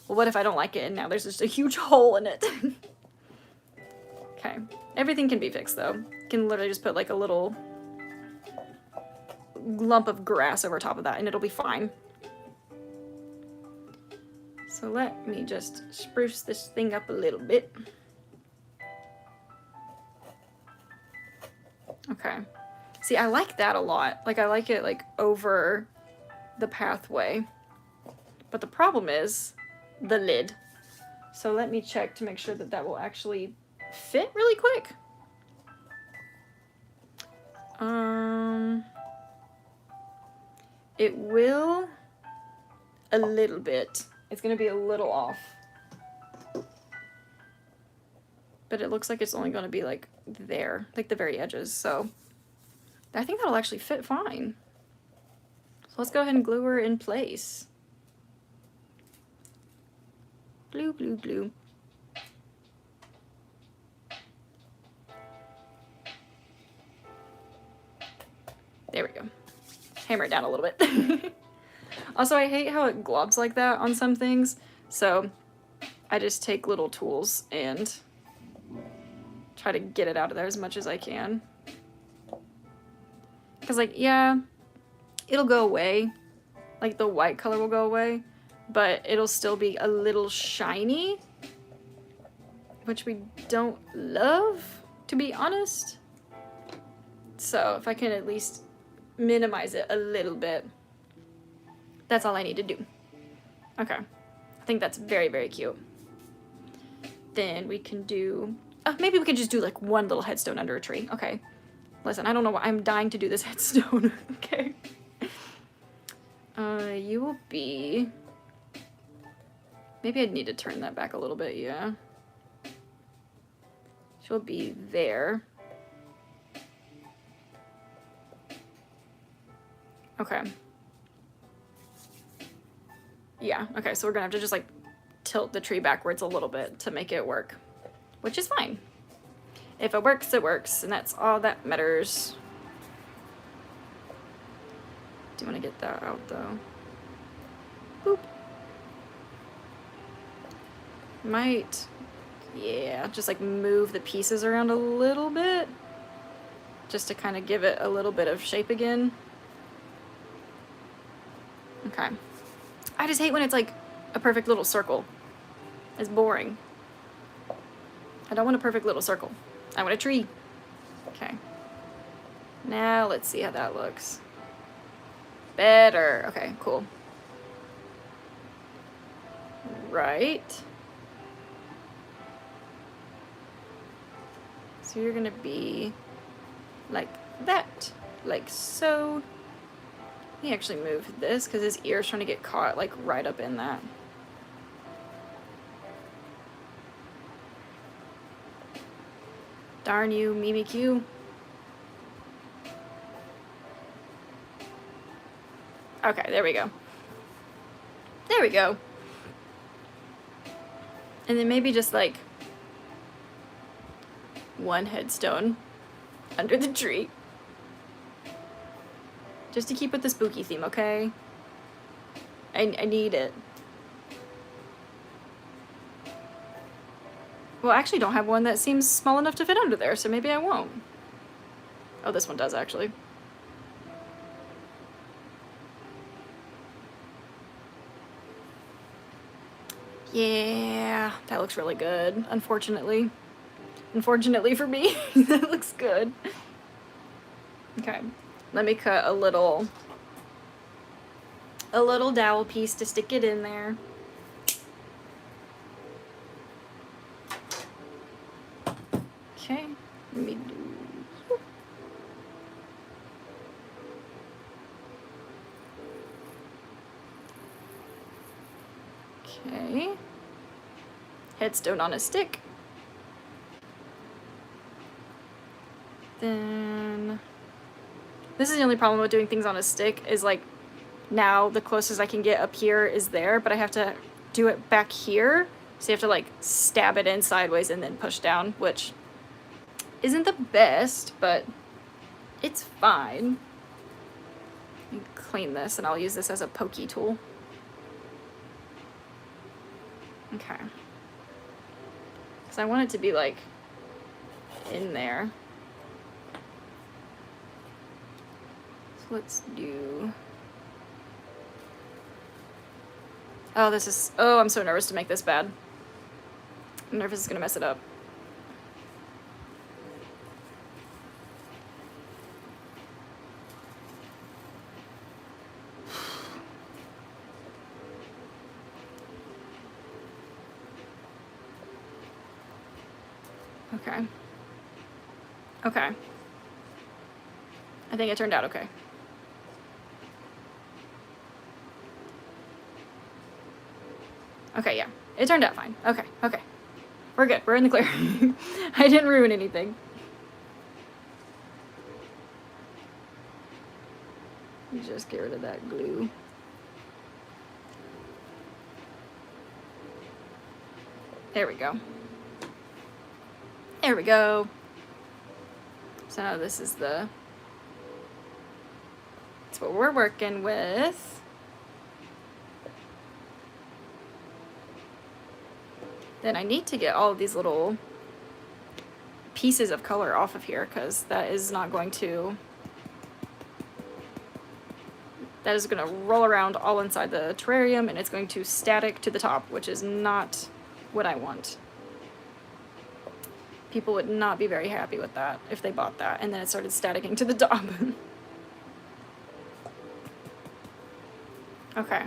well, what if I don't like it and now there's just a huge hole in it? Okay. Everything can be fixed though. You can literally just put like a little lump of grass over top of that and it'll be fine. So let me just spruce this thing up a little bit. Okay. See, I like that a lot. Like, I like it like over the pathway. But the problem is the lid. So let me check to make sure that that will actually fit really quick. It will a little bit. It's gonna be a little off. But it looks like it's only gonna be like there, like the very edges, so I think that'll actually fit fine. So let's go ahead and glue her in place. Glue, glue, glue. There we go. hammer it down a little bit. Also, I hate how it globs like that on some things, so I just take little tools and try to get it out of there as much as I can. Because, like, yeah, it'll go away. Like, the white color will go away, but it'll still be a little shiny, which we don't love, to be honest. So if I can at least minimize it a little bit, that's all I need to do. Okay. I think that's very, very cute. Then we can do... maybe we can just do, like, one little headstone under a tree. Okay. Listen, I don't know why. I'm dying to do this headstone. Okay. You will be... Maybe I'd need to turn that back a little bit, yeah. She'll be there. Okay. Yeah, okay, so we're gonna have to just, like, tilt the tree backwards a little bit to make it work. Which is fine. If it works, and that's all that matters. Do you want to get that out, though? Boop. Might... Yeah, just, like, move the pieces around a little bit. Just to kind of give it a little bit of shape again. Okay. I just hate when it's, like, a perfect little circle. It's boring. I don't want a perfect little circle. I want a tree. Okay. Now let's see how that looks. Better. Okay, cool. Right. So you're gonna be like that. Like so. Let me actually move this because his ear's trying to get caught like right up in that. Darn you, Mimikyu. Okay, there we go. There we go. And then maybe just like one headstone under the tree. Just to keep with the spooky theme, okay? I need it. Well, I actually don't have one that seems small enough to fit under there, so maybe I won't. Oh, this one does, actually. Yeah, that looks really good, unfortunately. Unfortunately for me, that looks good. Okay, let me cut a little dowel piece to stick it in there. Okay, let me do... Okay. Headstone on a stick. Then... This is the only problem with doing things on a stick, is like, now the closest I can get up here is there, but I have to do it back here. So you have to like stab it in sideways and then push down, which isn't the best, but it's fine. Let me clean this and I'll use this as a pokey tool. Okay. Because I want it to be like in there. So let's do... Oh, this is... Oh, I'm so nervous to make this bad. I'm nervous it's gonna mess it up. Okay. Okay. I think it turned out okay. Okay, yeah. It turned out fine. Okay, okay. We're good. We're in the clear. I didn't ruin anything. Just get rid of that glue. There we go. There we go. So now this is the... That's what we're working with. Then I need to get all of these little pieces of color off of here, because that is not going to... That is going to roll around all inside the terrarium, and it's going to static to the top, which is not what I want. People would not be very happy with that if they bought that, and then it started staticking to the top. Okay.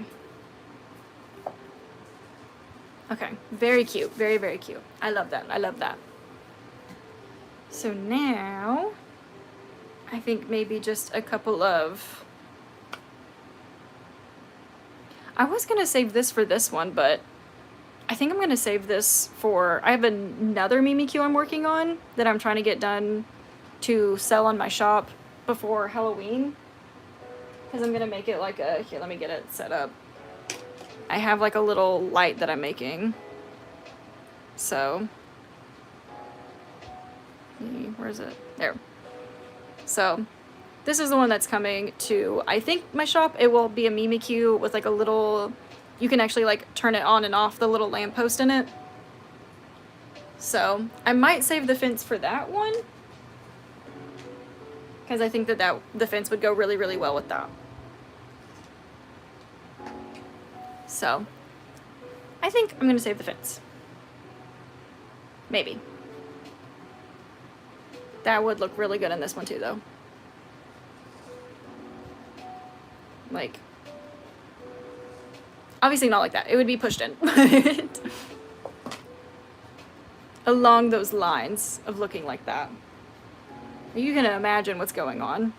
Okay, very cute, very, very cute. I love that, I love that. So now, I think maybe just a couple of... I was gonna save this for this one, but I think I'm gonna save this for... I have another Mimikyu I'm working on that I'm trying to get done to sell on my shop before Halloween. Because I'm gonna make it like a... Here, let me get it set up. I have like a little light that I'm making. So... Where is it? There. So, this is the one that's coming to, I think, my shop. It will be a Mimikyu with like a little... You can actually like turn it on and off the little lamppost in it. So, I might save the fence for that one. Because I think that the fence would go really, really well with that. So, I think I'm going to save the fence. Maybe. That would look really good in this one too, though. Like, obviously not like that. It would be pushed in. But along those lines of looking like that. You can imagine what's going on.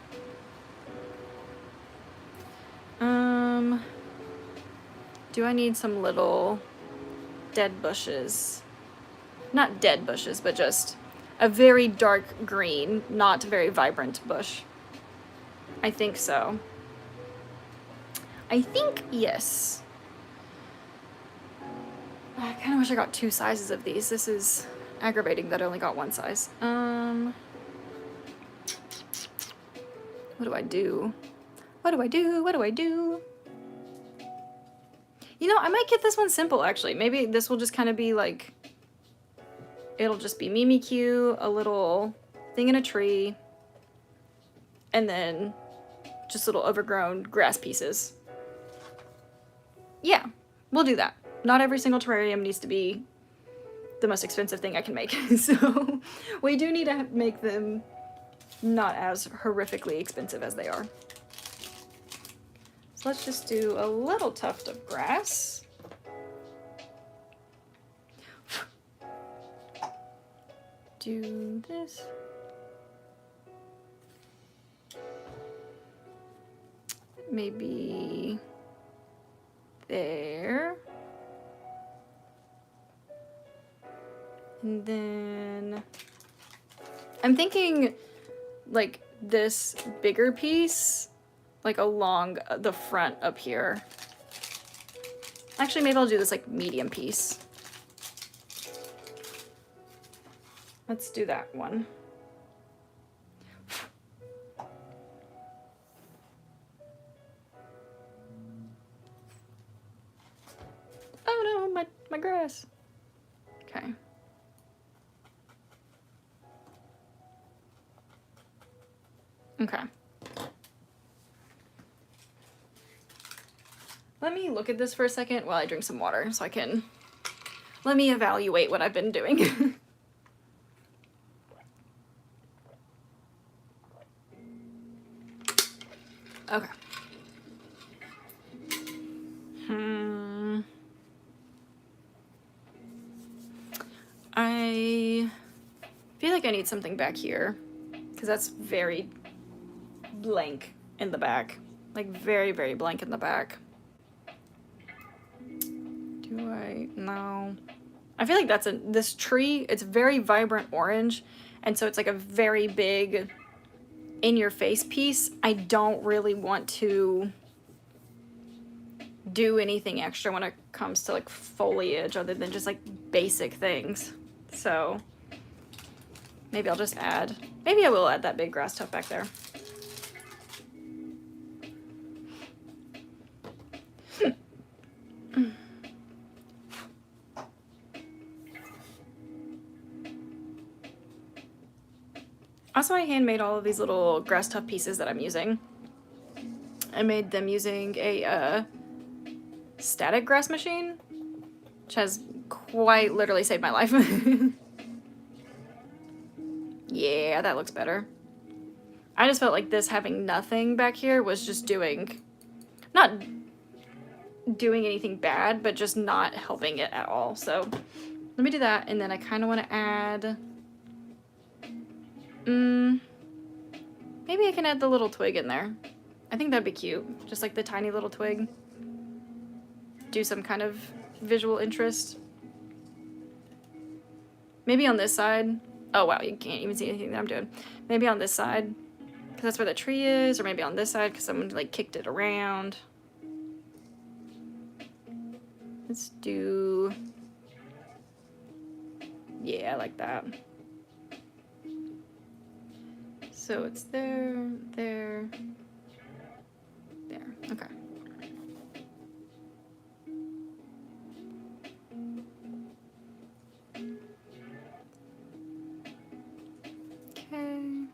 Do I need some little dead bushes? Not dead bushes, but just a very dark green, not very vibrant bush. I think so. I think, yes. I kind of wish I got 2 sizes of these. This is aggravating that I only got 1 size. What do I do? What do I do? What do I do? You know, I might get this one simple, actually. Maybe this will just kind of be like... It'll just be Mimikyu, a little thing in a tree, and then just little overgrown grass pieces. Yeah, we'll do that. Not every single terrarium needs to be the most expensive thing I can make. So we do need to make them not as horrifically expensive as they are. So let's just do a little tuft of grass. Do this. Maybe there. And then I'm thinking like this bigger piece, like along the front up here. Actually, maybe I'll do this like medium piece. Let's do that one. Oh no, my grass. Okay. Okay. Let me look at this for a second while I drink some water so I can... Let me evaluate what I've been doing. Okay. I feel like I need something back here because that's very blank in the back. Like very, very blank in the back. Do I? No. I feel like that's this tree, it's very vibrant orange, and so it's like a very big in-your-face piece. I don't really want to do anything extra when it comes to like foliage other than just like basic things. So maybe I'll just add, maybe I will add that big grass tuft back there. Also, I handmade all of these little grass tuff pieces that I'm using. I made them using a static grass machine, which has quite literally saved my life. Yeah, that looks better. I just felt like this having nothing back here was just not doing anything bad, but just not helping it at all. So let me do that, and then I kind of want to add, maybe I can add the little twig in there. I think that'd be cute, just like the tiny little twig. Do some kind of visual interest. Maybe on this side. Oh wow, you can't even see anything that I'm doing. Maybe on this side, because that's where the tree is, or maybe on this side, because someone like kicked it around. Let's do, yeah, like that. So it's there, there, there, okay. Okay.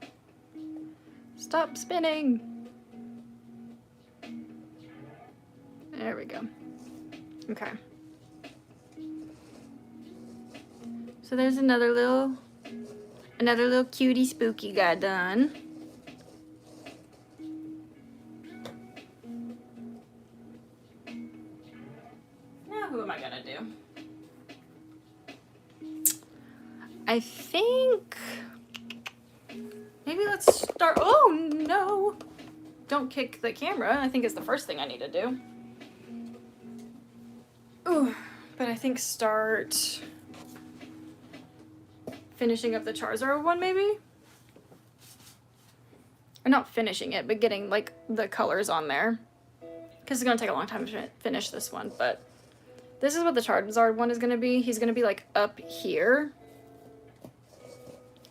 Stop spinning. There we go. Okay. So there's another little cutie spooky guy done. Now who am I gonna do? I think maybe let's start. Oh no! Don't kick the camera. I think it's the first thing I need to do. Ooh, but I think start finishing up the Charizard one, maybe? Or not finishing it, but getting, like, the colors on there. Because it's going to take a long time to finish this one, but this is what the Charizard one is going to be. He's going to be, like, up here.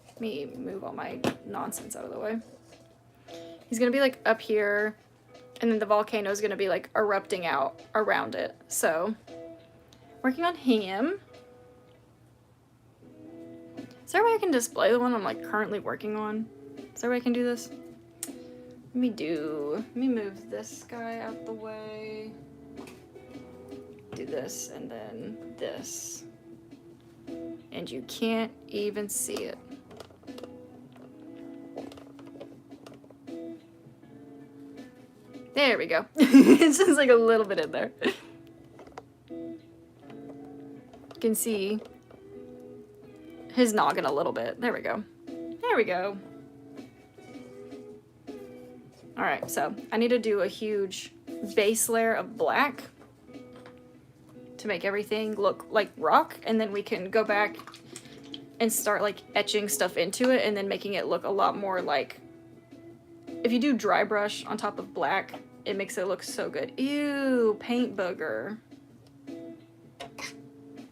Let me move all my nonsense out of the way. He's going to be, like, up here, and then the volcano is going to be, like, erupting out around it. So, working on him. Is there a way I can display the one I'm like currently working on? Is there a way I can do this? Let me move this guy out the way. Do this and then this. And you can't even see it. There we go. It's just like a little bit in there. You can see his noggin a little bit. There we go. There we go. All right, so I need to do a huge base layer of black to make everything look like rock, and then we can go back and start like etching stuff into it and then making it look a lot more like, if you do dry brush on top of black, it makes it look so good. Ew, paint booger.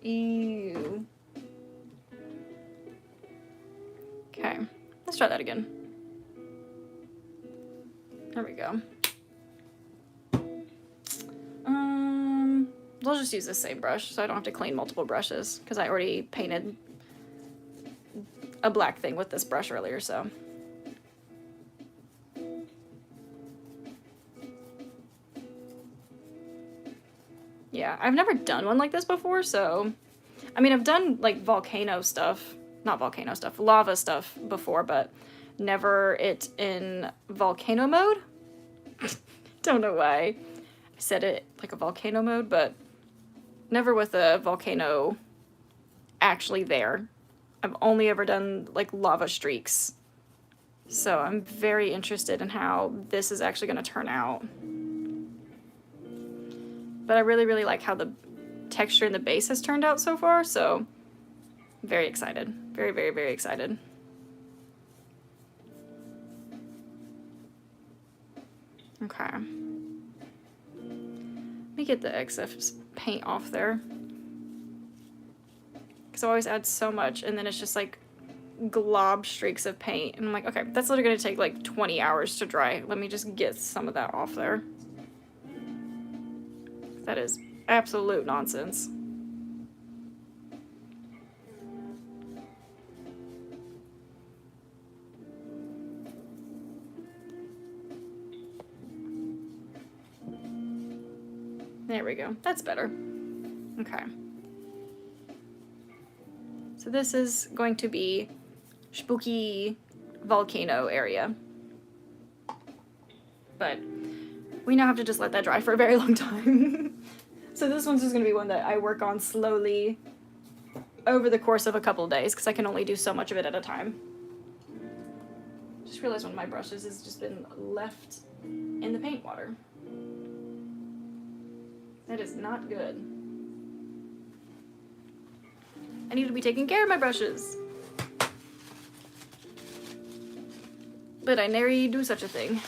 Ew. Okay, let's try that again. There we go. We'll just use the same brush so I don't have to clean multiple brushes because I already painted a black thing with this brush earlier, so. Yeah, I've never done one like this before, so. I mean, I've done like volcano stuff. Not volcano stuff, lava stuff before, but never it in volcano mode. Don't know why I said it like a volcano mode, but never with a volcano actually there. I've only ever done like lava streaks. So I'm very interested in how this is actually going to turn out. But I really, really like how the texture and the base has turned out so far, so very excited. Very, very, very excited. Okay. Let me get the excess paint off there. Because I always add so much, and then it's just like glob streaks of paint. And I'm like, okay, that's literally going to take like 20 hours to dry. Let me just get some of that off there. That is absolute nonsense. There we go. That's better. Okay. So this is going to be spooky volcano area. But we now have to just let that dry for a very long time. So this one's just going to be one that I work on slowly over the course of a couple days because I can only do so much of it at a time. Just realized one of my brushes has just been left in the paint water. That is not good. I need to be taking care of my brushes. But I never do such a thing.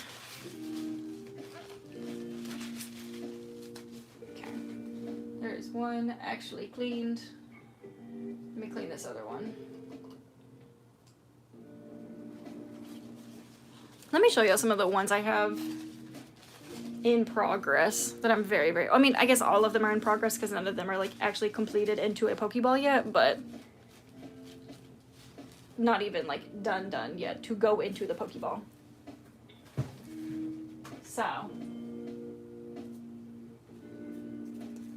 Okay. There's one actually cleaned. Let me clean this other one. Let me show you some of the ones I have in progress that I'm very, I mean, I guess all of them are in progress because none of them are like actually completed into a Pokeball yet, but not even like done yet to go into the Pokeball. So,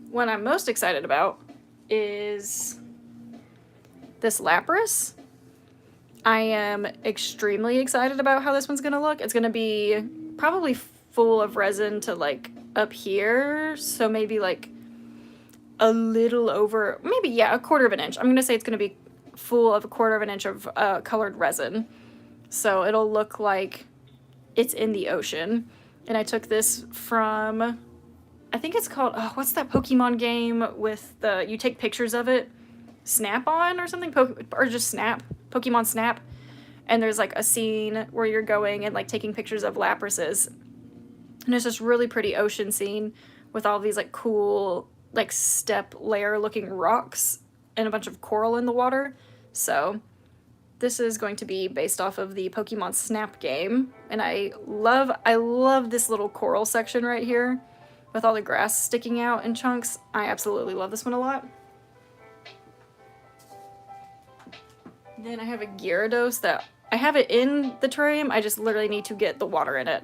what I'm most excited about is this Lapras. I am extremely excited about how this one's gonna look. It's gonna be probably full of resin to like up here, so maybe like a little over, maybe, yeah, a quarter of an inch. I'm gonna say it's gonna be full of a quarter of an inch of colored resin, so it'll look like it's in the ocean. And I took this from, I think it's called, oh, what's that Pokemon game with the, you take pictures of it, Snap-on or something, or just Snap, Pokemon Snap, and there's like a scene where you're going and like taking pictures of Laprases. And it's this really pretty ocean scene with all these like cool like step layer looking rocks and a bunch of coral in the water. So this is going to be based off of the Pokemon Snap game. And I love this little coral section right here with all the grass sticking out in chunks. I absolutely love this one a lot. Then I have a Gyarados that I have it in the terrarium. I just literally need to get the water in it.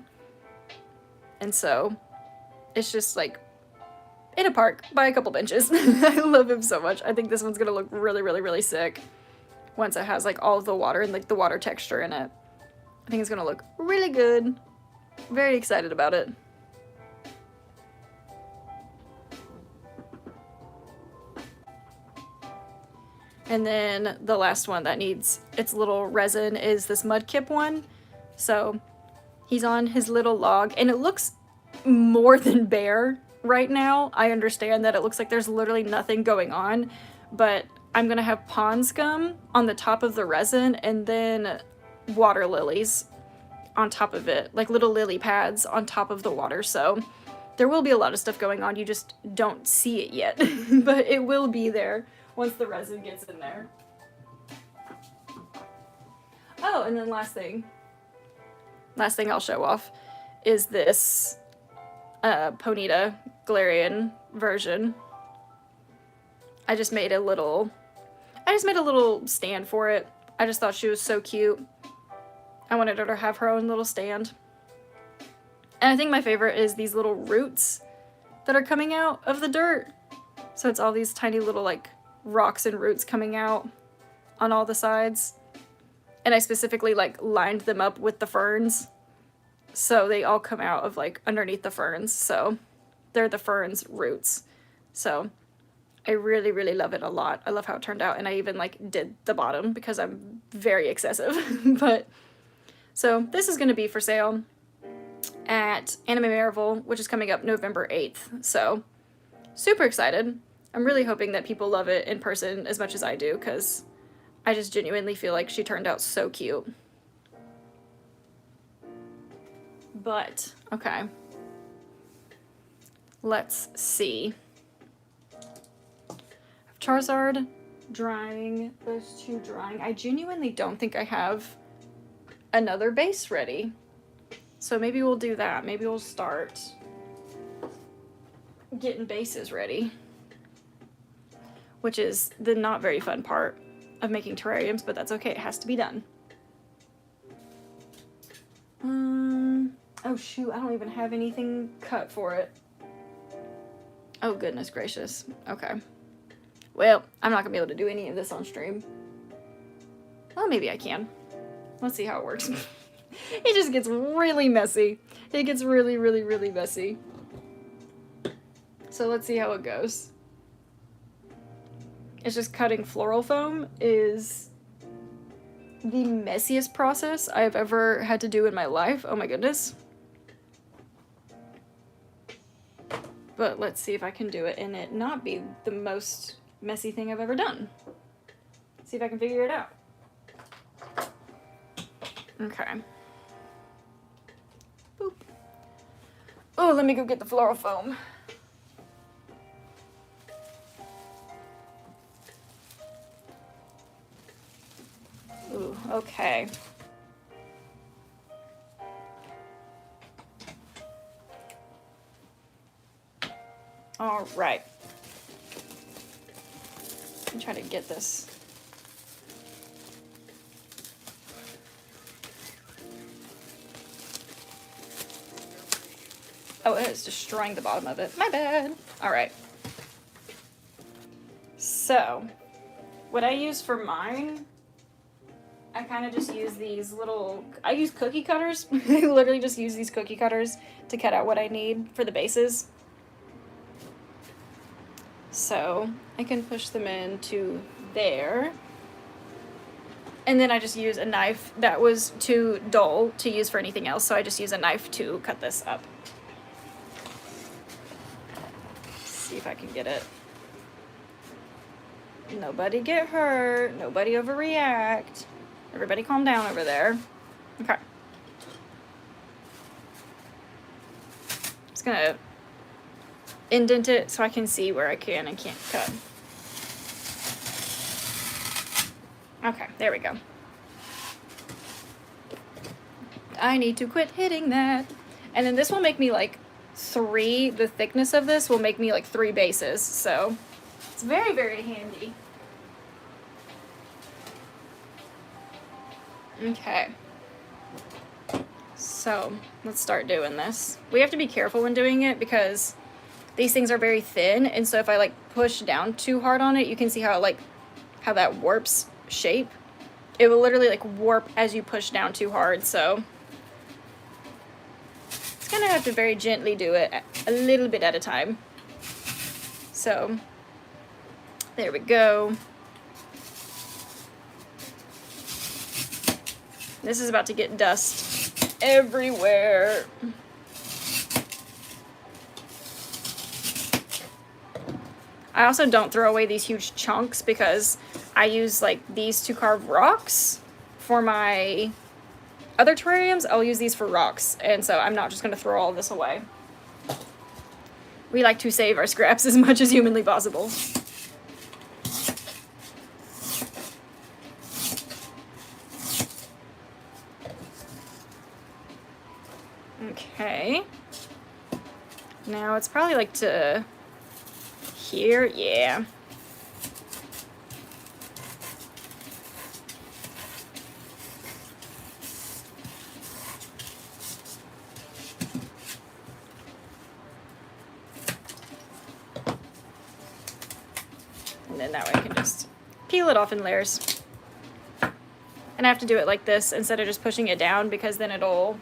And so it's just like in a park by a couple benches. I love him so much. I think this one's gonna look really sick once it has like all of the water and like the water texture in it. I think it's gonna look really good. Very excited about it. And then the last one that needs its little resin is this Mudkip one. So he's on his little log, and it looks more than bare right now. I understand that it looks like there's literally nothing going on, but I'm gonna have pond scum on the top of the resin and then water lilies on top of it, like little lily pads on top of the water. So there will be a lot of stuff going on. You just don't see it yet, but it will be there once the resin gets in there. Oh, and then last thing I'll show off is this Ponyta Galarian version. I just made a little stand for it. I just thought she was so cute. I wanted her to have her own little stand. And I think my favorite is these little roots that are coming out of the dirt. So it's all these tiny little like rocks and roots coming out on all the sides. And I specifically like lined them up with the ferns. So they all come out of like underneath the ferns. So they're the ferns roots. So I really love it a lot. I love how it turned out. And I even like did the bottom because I'm very excessive. But so this is going to be for sale at Anime Marvel, which is coming up November 8th. So super excited. I'm really hoping that people love it in person as much as I do, because I just genuinely feel like she turned out so cute. But, okay. Let's see. Charizard drying, those two drying. I genuinely don't think I have another base ready. So maybe we'll do that. Maybe we'll start getting bases ready, which is the not very fun part of making terrariums, but that's okay. It has to be done. Oh shoot, I don't even have anything cut for it. Oh, goodness gracious. Okay. Well, I'm not gonna be able to do any of this on stream. Well, maybe I can. Let's see how it works. It just gets really messy. It gets really, really, really messy. So let's see how it goes. It's just cutting floral foam is the messiest process I've ever had to do in my life. Oh my goodness. But let's see if I can do it and it not be the most messy thing I've ever done. See if I can figure it out. Okay. Boop. Oh, let me go get the floral foam. Ooh, okay. All right. I'm trying to get this. Oh, it is destroying the bottom of it. My bad. All right. So, what I use for mine, I kind of just use these little, I use cookie cutters. I literally just use these cookie cutters to cut out what I need for the bases. So, I can push them into there. And then I just use a knife that was too dull to use for anything else, so I just use a knife to cut this up. See if I can get it. Nobody get hurt. Nobody overreact. Everybody calm down over there. Okay. Just gonna indent it so I can see where I can and can't cut. Okay, there we go. I need to quit hitting that. And then this will make me like the thickness of this will make me like 3 bases, so it's very, very handy. Okay. So, let's start doing this. We have to be careful when doing it because these things are very thin, and so if I like push down too hard on it, you can see how how that warps shape. It will literally like warp as you push down too hard, so it's gonna have to very gently do it a little bit at a time. So, there we go. This is about to get dust everywhere. I also don't throw away these huge chunks because I use like these to carve rocks for my other terrariums. I'll use these for rocks, and so I'm not just going to throw all this away. We like to save our scraps as much as humanly possible. Okay. Now it's probably like to here, yeah. And then that way I can just peel it off in layers. And I have to do it like this instead of just pushing it down because then it'll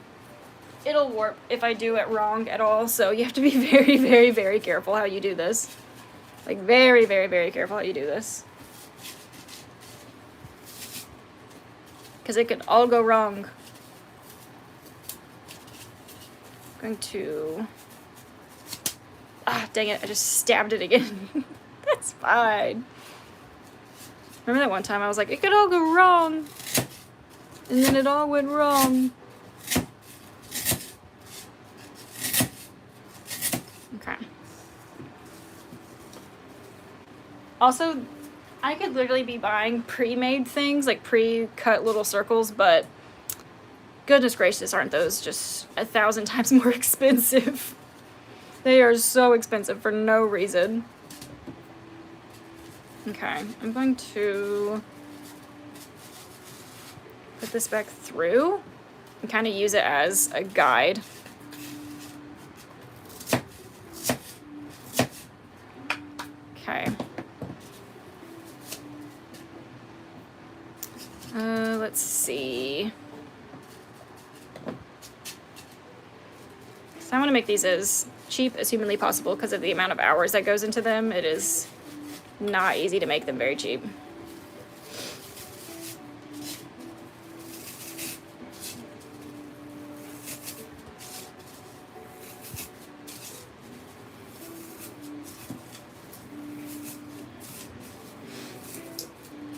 warp if I do it wrong at all. So you have to be very, very, very careful how you do this. Like very, very, very careful how you do this. Because it could all go wrong. I'm going to... Ah, dang it, I just stabbed it again. That's fine. Remember that one time I was like, it could all go wrong. And then it all went wrong. Okay. Also, I could literally be buying pre-made things, like pre-cut little circles, but goodness gracious, aren't those just 1,000 times more expensive? They are so expensive for no reason. Okay, I'm going to put this back through and kind of use it as a guide. let's see. So I want to make these as cheap as humanly possible because of the amount of hours that goes into them. It is not easy to make them very cheap.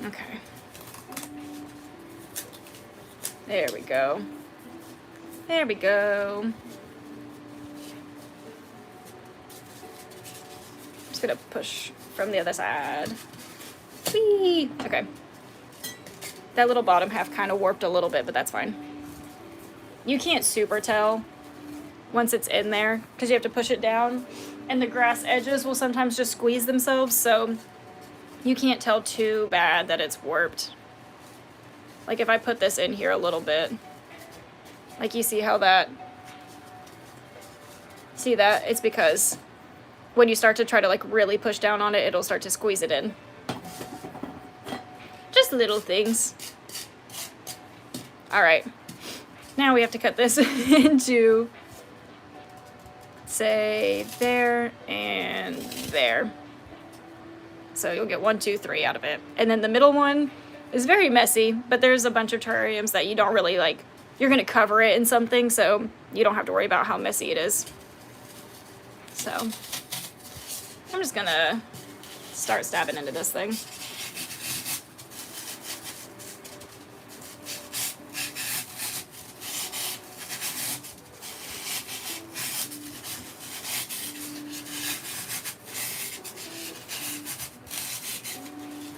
Okay. There we go. There we go. Just gonna push from the other side. Whee! Okay. That little bottom half kind of warped a little bit, but that's fine. You can't super tell once it's in there because you have to push it down, and the grass edges will sometimes just squeeze themselves, so you can't tell too bad that it's warped. Like if I put this in here a little bit, like you see how that, see that? It's because when you start to try to like really push down on it, it'll start to squeeze it in. Just little things. All right, now we have to cut this into, say, there and there. So you'll get 1, 2, 3 out of it. And then the middle one is very messy, but there's a bunch of terrariums that you don't really like, you're gonna cover it in something, so you don't have to worry about how messy it is. So I'm just gonna start stabbing into this thing.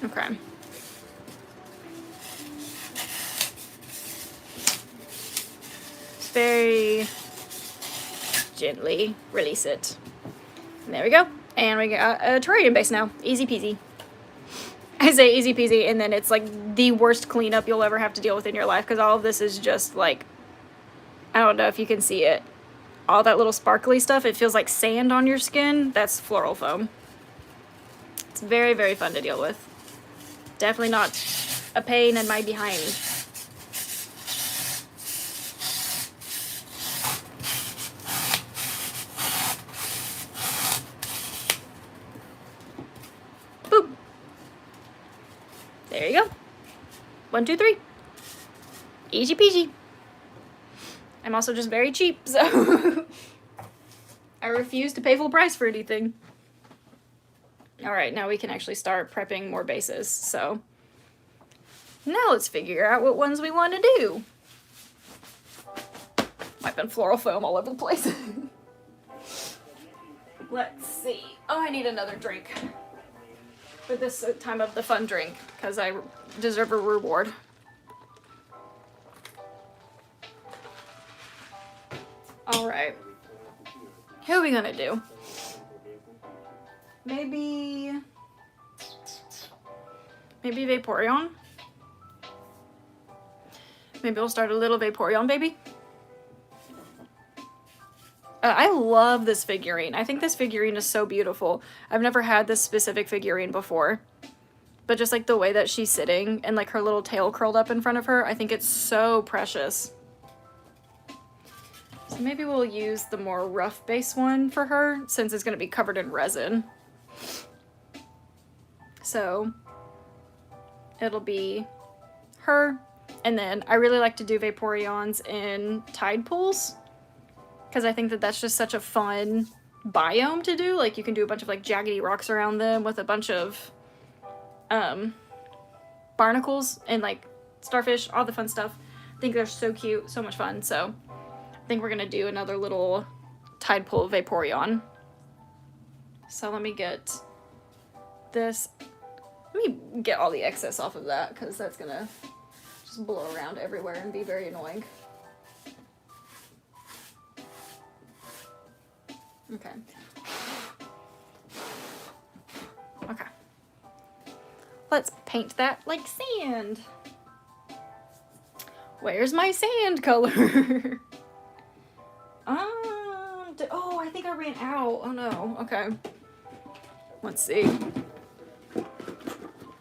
Okay. Just very gently release it. And there we go. And we got a terrarium base now. Easy peasy. I say easy peasy, and then it's like the worst cleanup you'll ever have to deal with in your life, because all of this is just like, I don't know if you can see it. All that little sparkly stuff, it feels like sand on your skin. That's floral foam. It's very, very fun to deal with. Definitely not a pain in my behind. Boop. There you go. 1, 2, 3. Easy peasy. I'm also just very cheap, so I refuse to pay full price for anything. Alright, now we can actually start prepping more bases, so now let's figure out what ones we want to do. Might have been floral foam all over the place. Let's see. Oh, I need another drink for this time of the fun drink, because I deserve a reward. Alright. Who are we gonna do? Maybe Vaporeon? Maybe we'll start a little Vaporeon baby. I love this figurine. I think this figurine is so beautiful. I've never had this specific figurine before. But just like the way that she's sitting and like her little tail curled up in front of her, I think it's so precious. So maybe we'll use the more rough base one for her, since it's going to be covered in resin. So it'll be her, and then I really like to do Vaporeons in tide pools, because I think that that's just such a fun biome to do. Like you can do a bunch of like jaggedy rocks around them with a bunch of barnacles and like starfish, all the fun stuff. I think they're so cute, so much fun. So I think we're gonna do another little tide pool Vaporeon. So let me get this. Let me get all the excess off of that, because that's gonna just blow around everywhere and be very annoying. Okay. Okay. Let's paint that like sand. Where's my sand color? Oh, I think I ran out. Oh no. Okay. Let's see.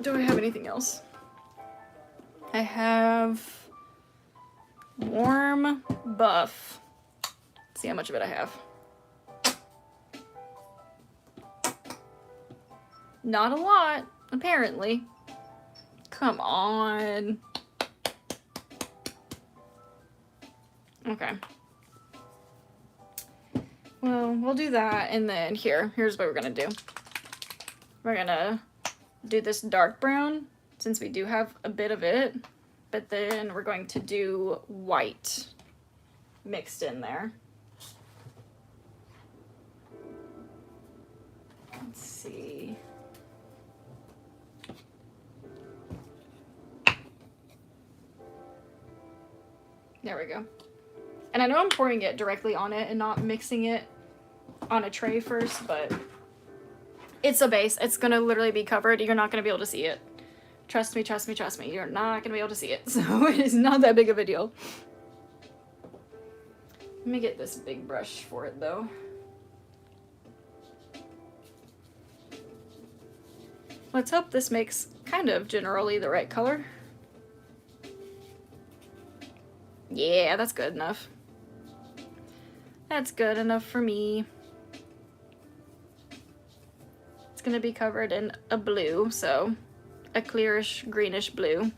Do I have anything else? I have warm buff. Let's see how much of it I have. Not a lot, apparently. Come on. Okay. Well, we'll do that, and then here's what we're gonna do. We're gonna do this dark brown, since we do have a bit of it, but then we're going to do white mixed in there. Let's see. There we go. And I know I'm pouring it directly on it and not mixing it on a tray first, but it's a base. It's gonna literally be covered. You're not gonna be able to see it. Trust me, trust me, trust me. You're not gonna be able to see it. So it is not that big of a deal. Let me get this big brush for it though. Let's hope this makes kind of generally the right color. Yeah, that's good enough. That's good enough for me. It's gonna be covered in a blue, so a clearish greenish blue.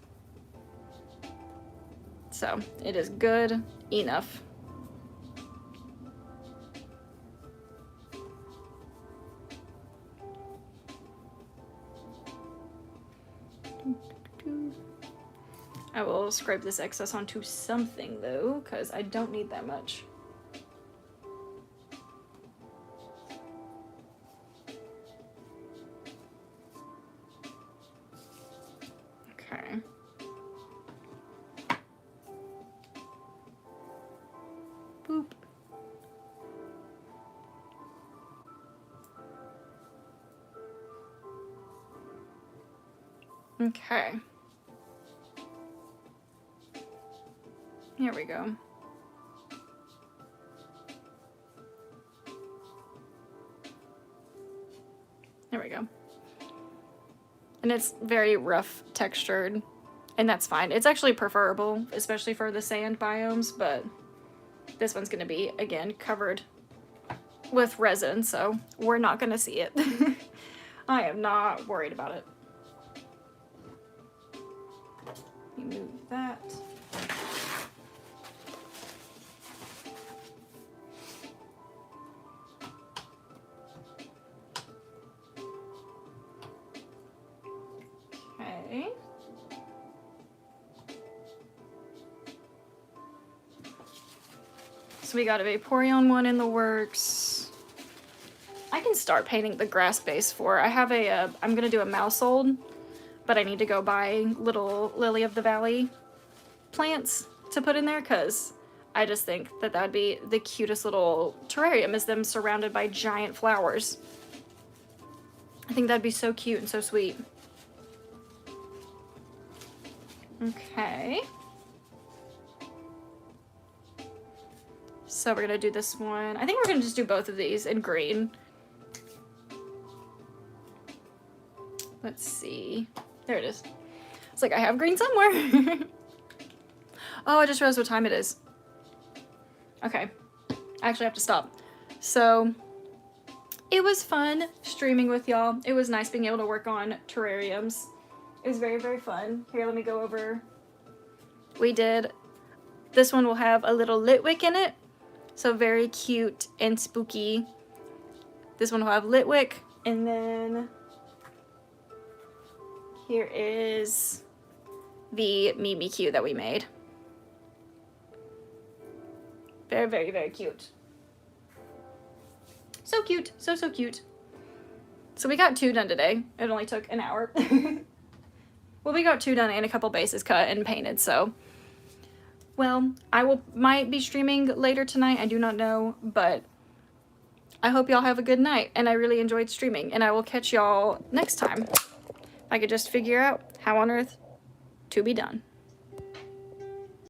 So it is good enough. I will scrape this excess onto something though, because I don't need that much. Okay. Boop. Okay. Here we go. There we go. And it's very rough textured, and that's fine. It's actually preferable, especially for the sand biomes, but this one's gonna be, again, covered with resin, so we're not gonna see it. I am not worried about it. Remove that. Okay. So we got a Vaporeon one in the works. I can start painting the grass base for. I have a, I'm gonna do a Mousehold, but I need to go buy little Lily of the Valley plants to put in there because I just think that that'd be the cutest little terrarium, is them surrounded by giant flowers. I think that'd be so cute and so sweet. Okay. So we're gonna do this one. I think we're gonna just do both of these in green. Let's see. There it is. It's like I have green somewhere. Oh, I just realized what time it is. Okay. I actually have to stop. So it was fun streaming with y'all. It was nice being able to work on terrariums. It was very, very fun. Here, let me go over. We did, this one will have a little Litwick in it. So very cute and spooky. This one will have Litwick. And then here is the Mimikyu that we made. Very, very, very cute. So cute. So, so cute. So we got 2 done today. It only took an hour. Well, we got 2 done and a couple bases cut and painted, so. Well, might be streaming later tonight. I do not know, but I hope y'all have a good night. And I really enjoyed streaming, and I will catch y'all next time. I could just figure out how on earth to be done.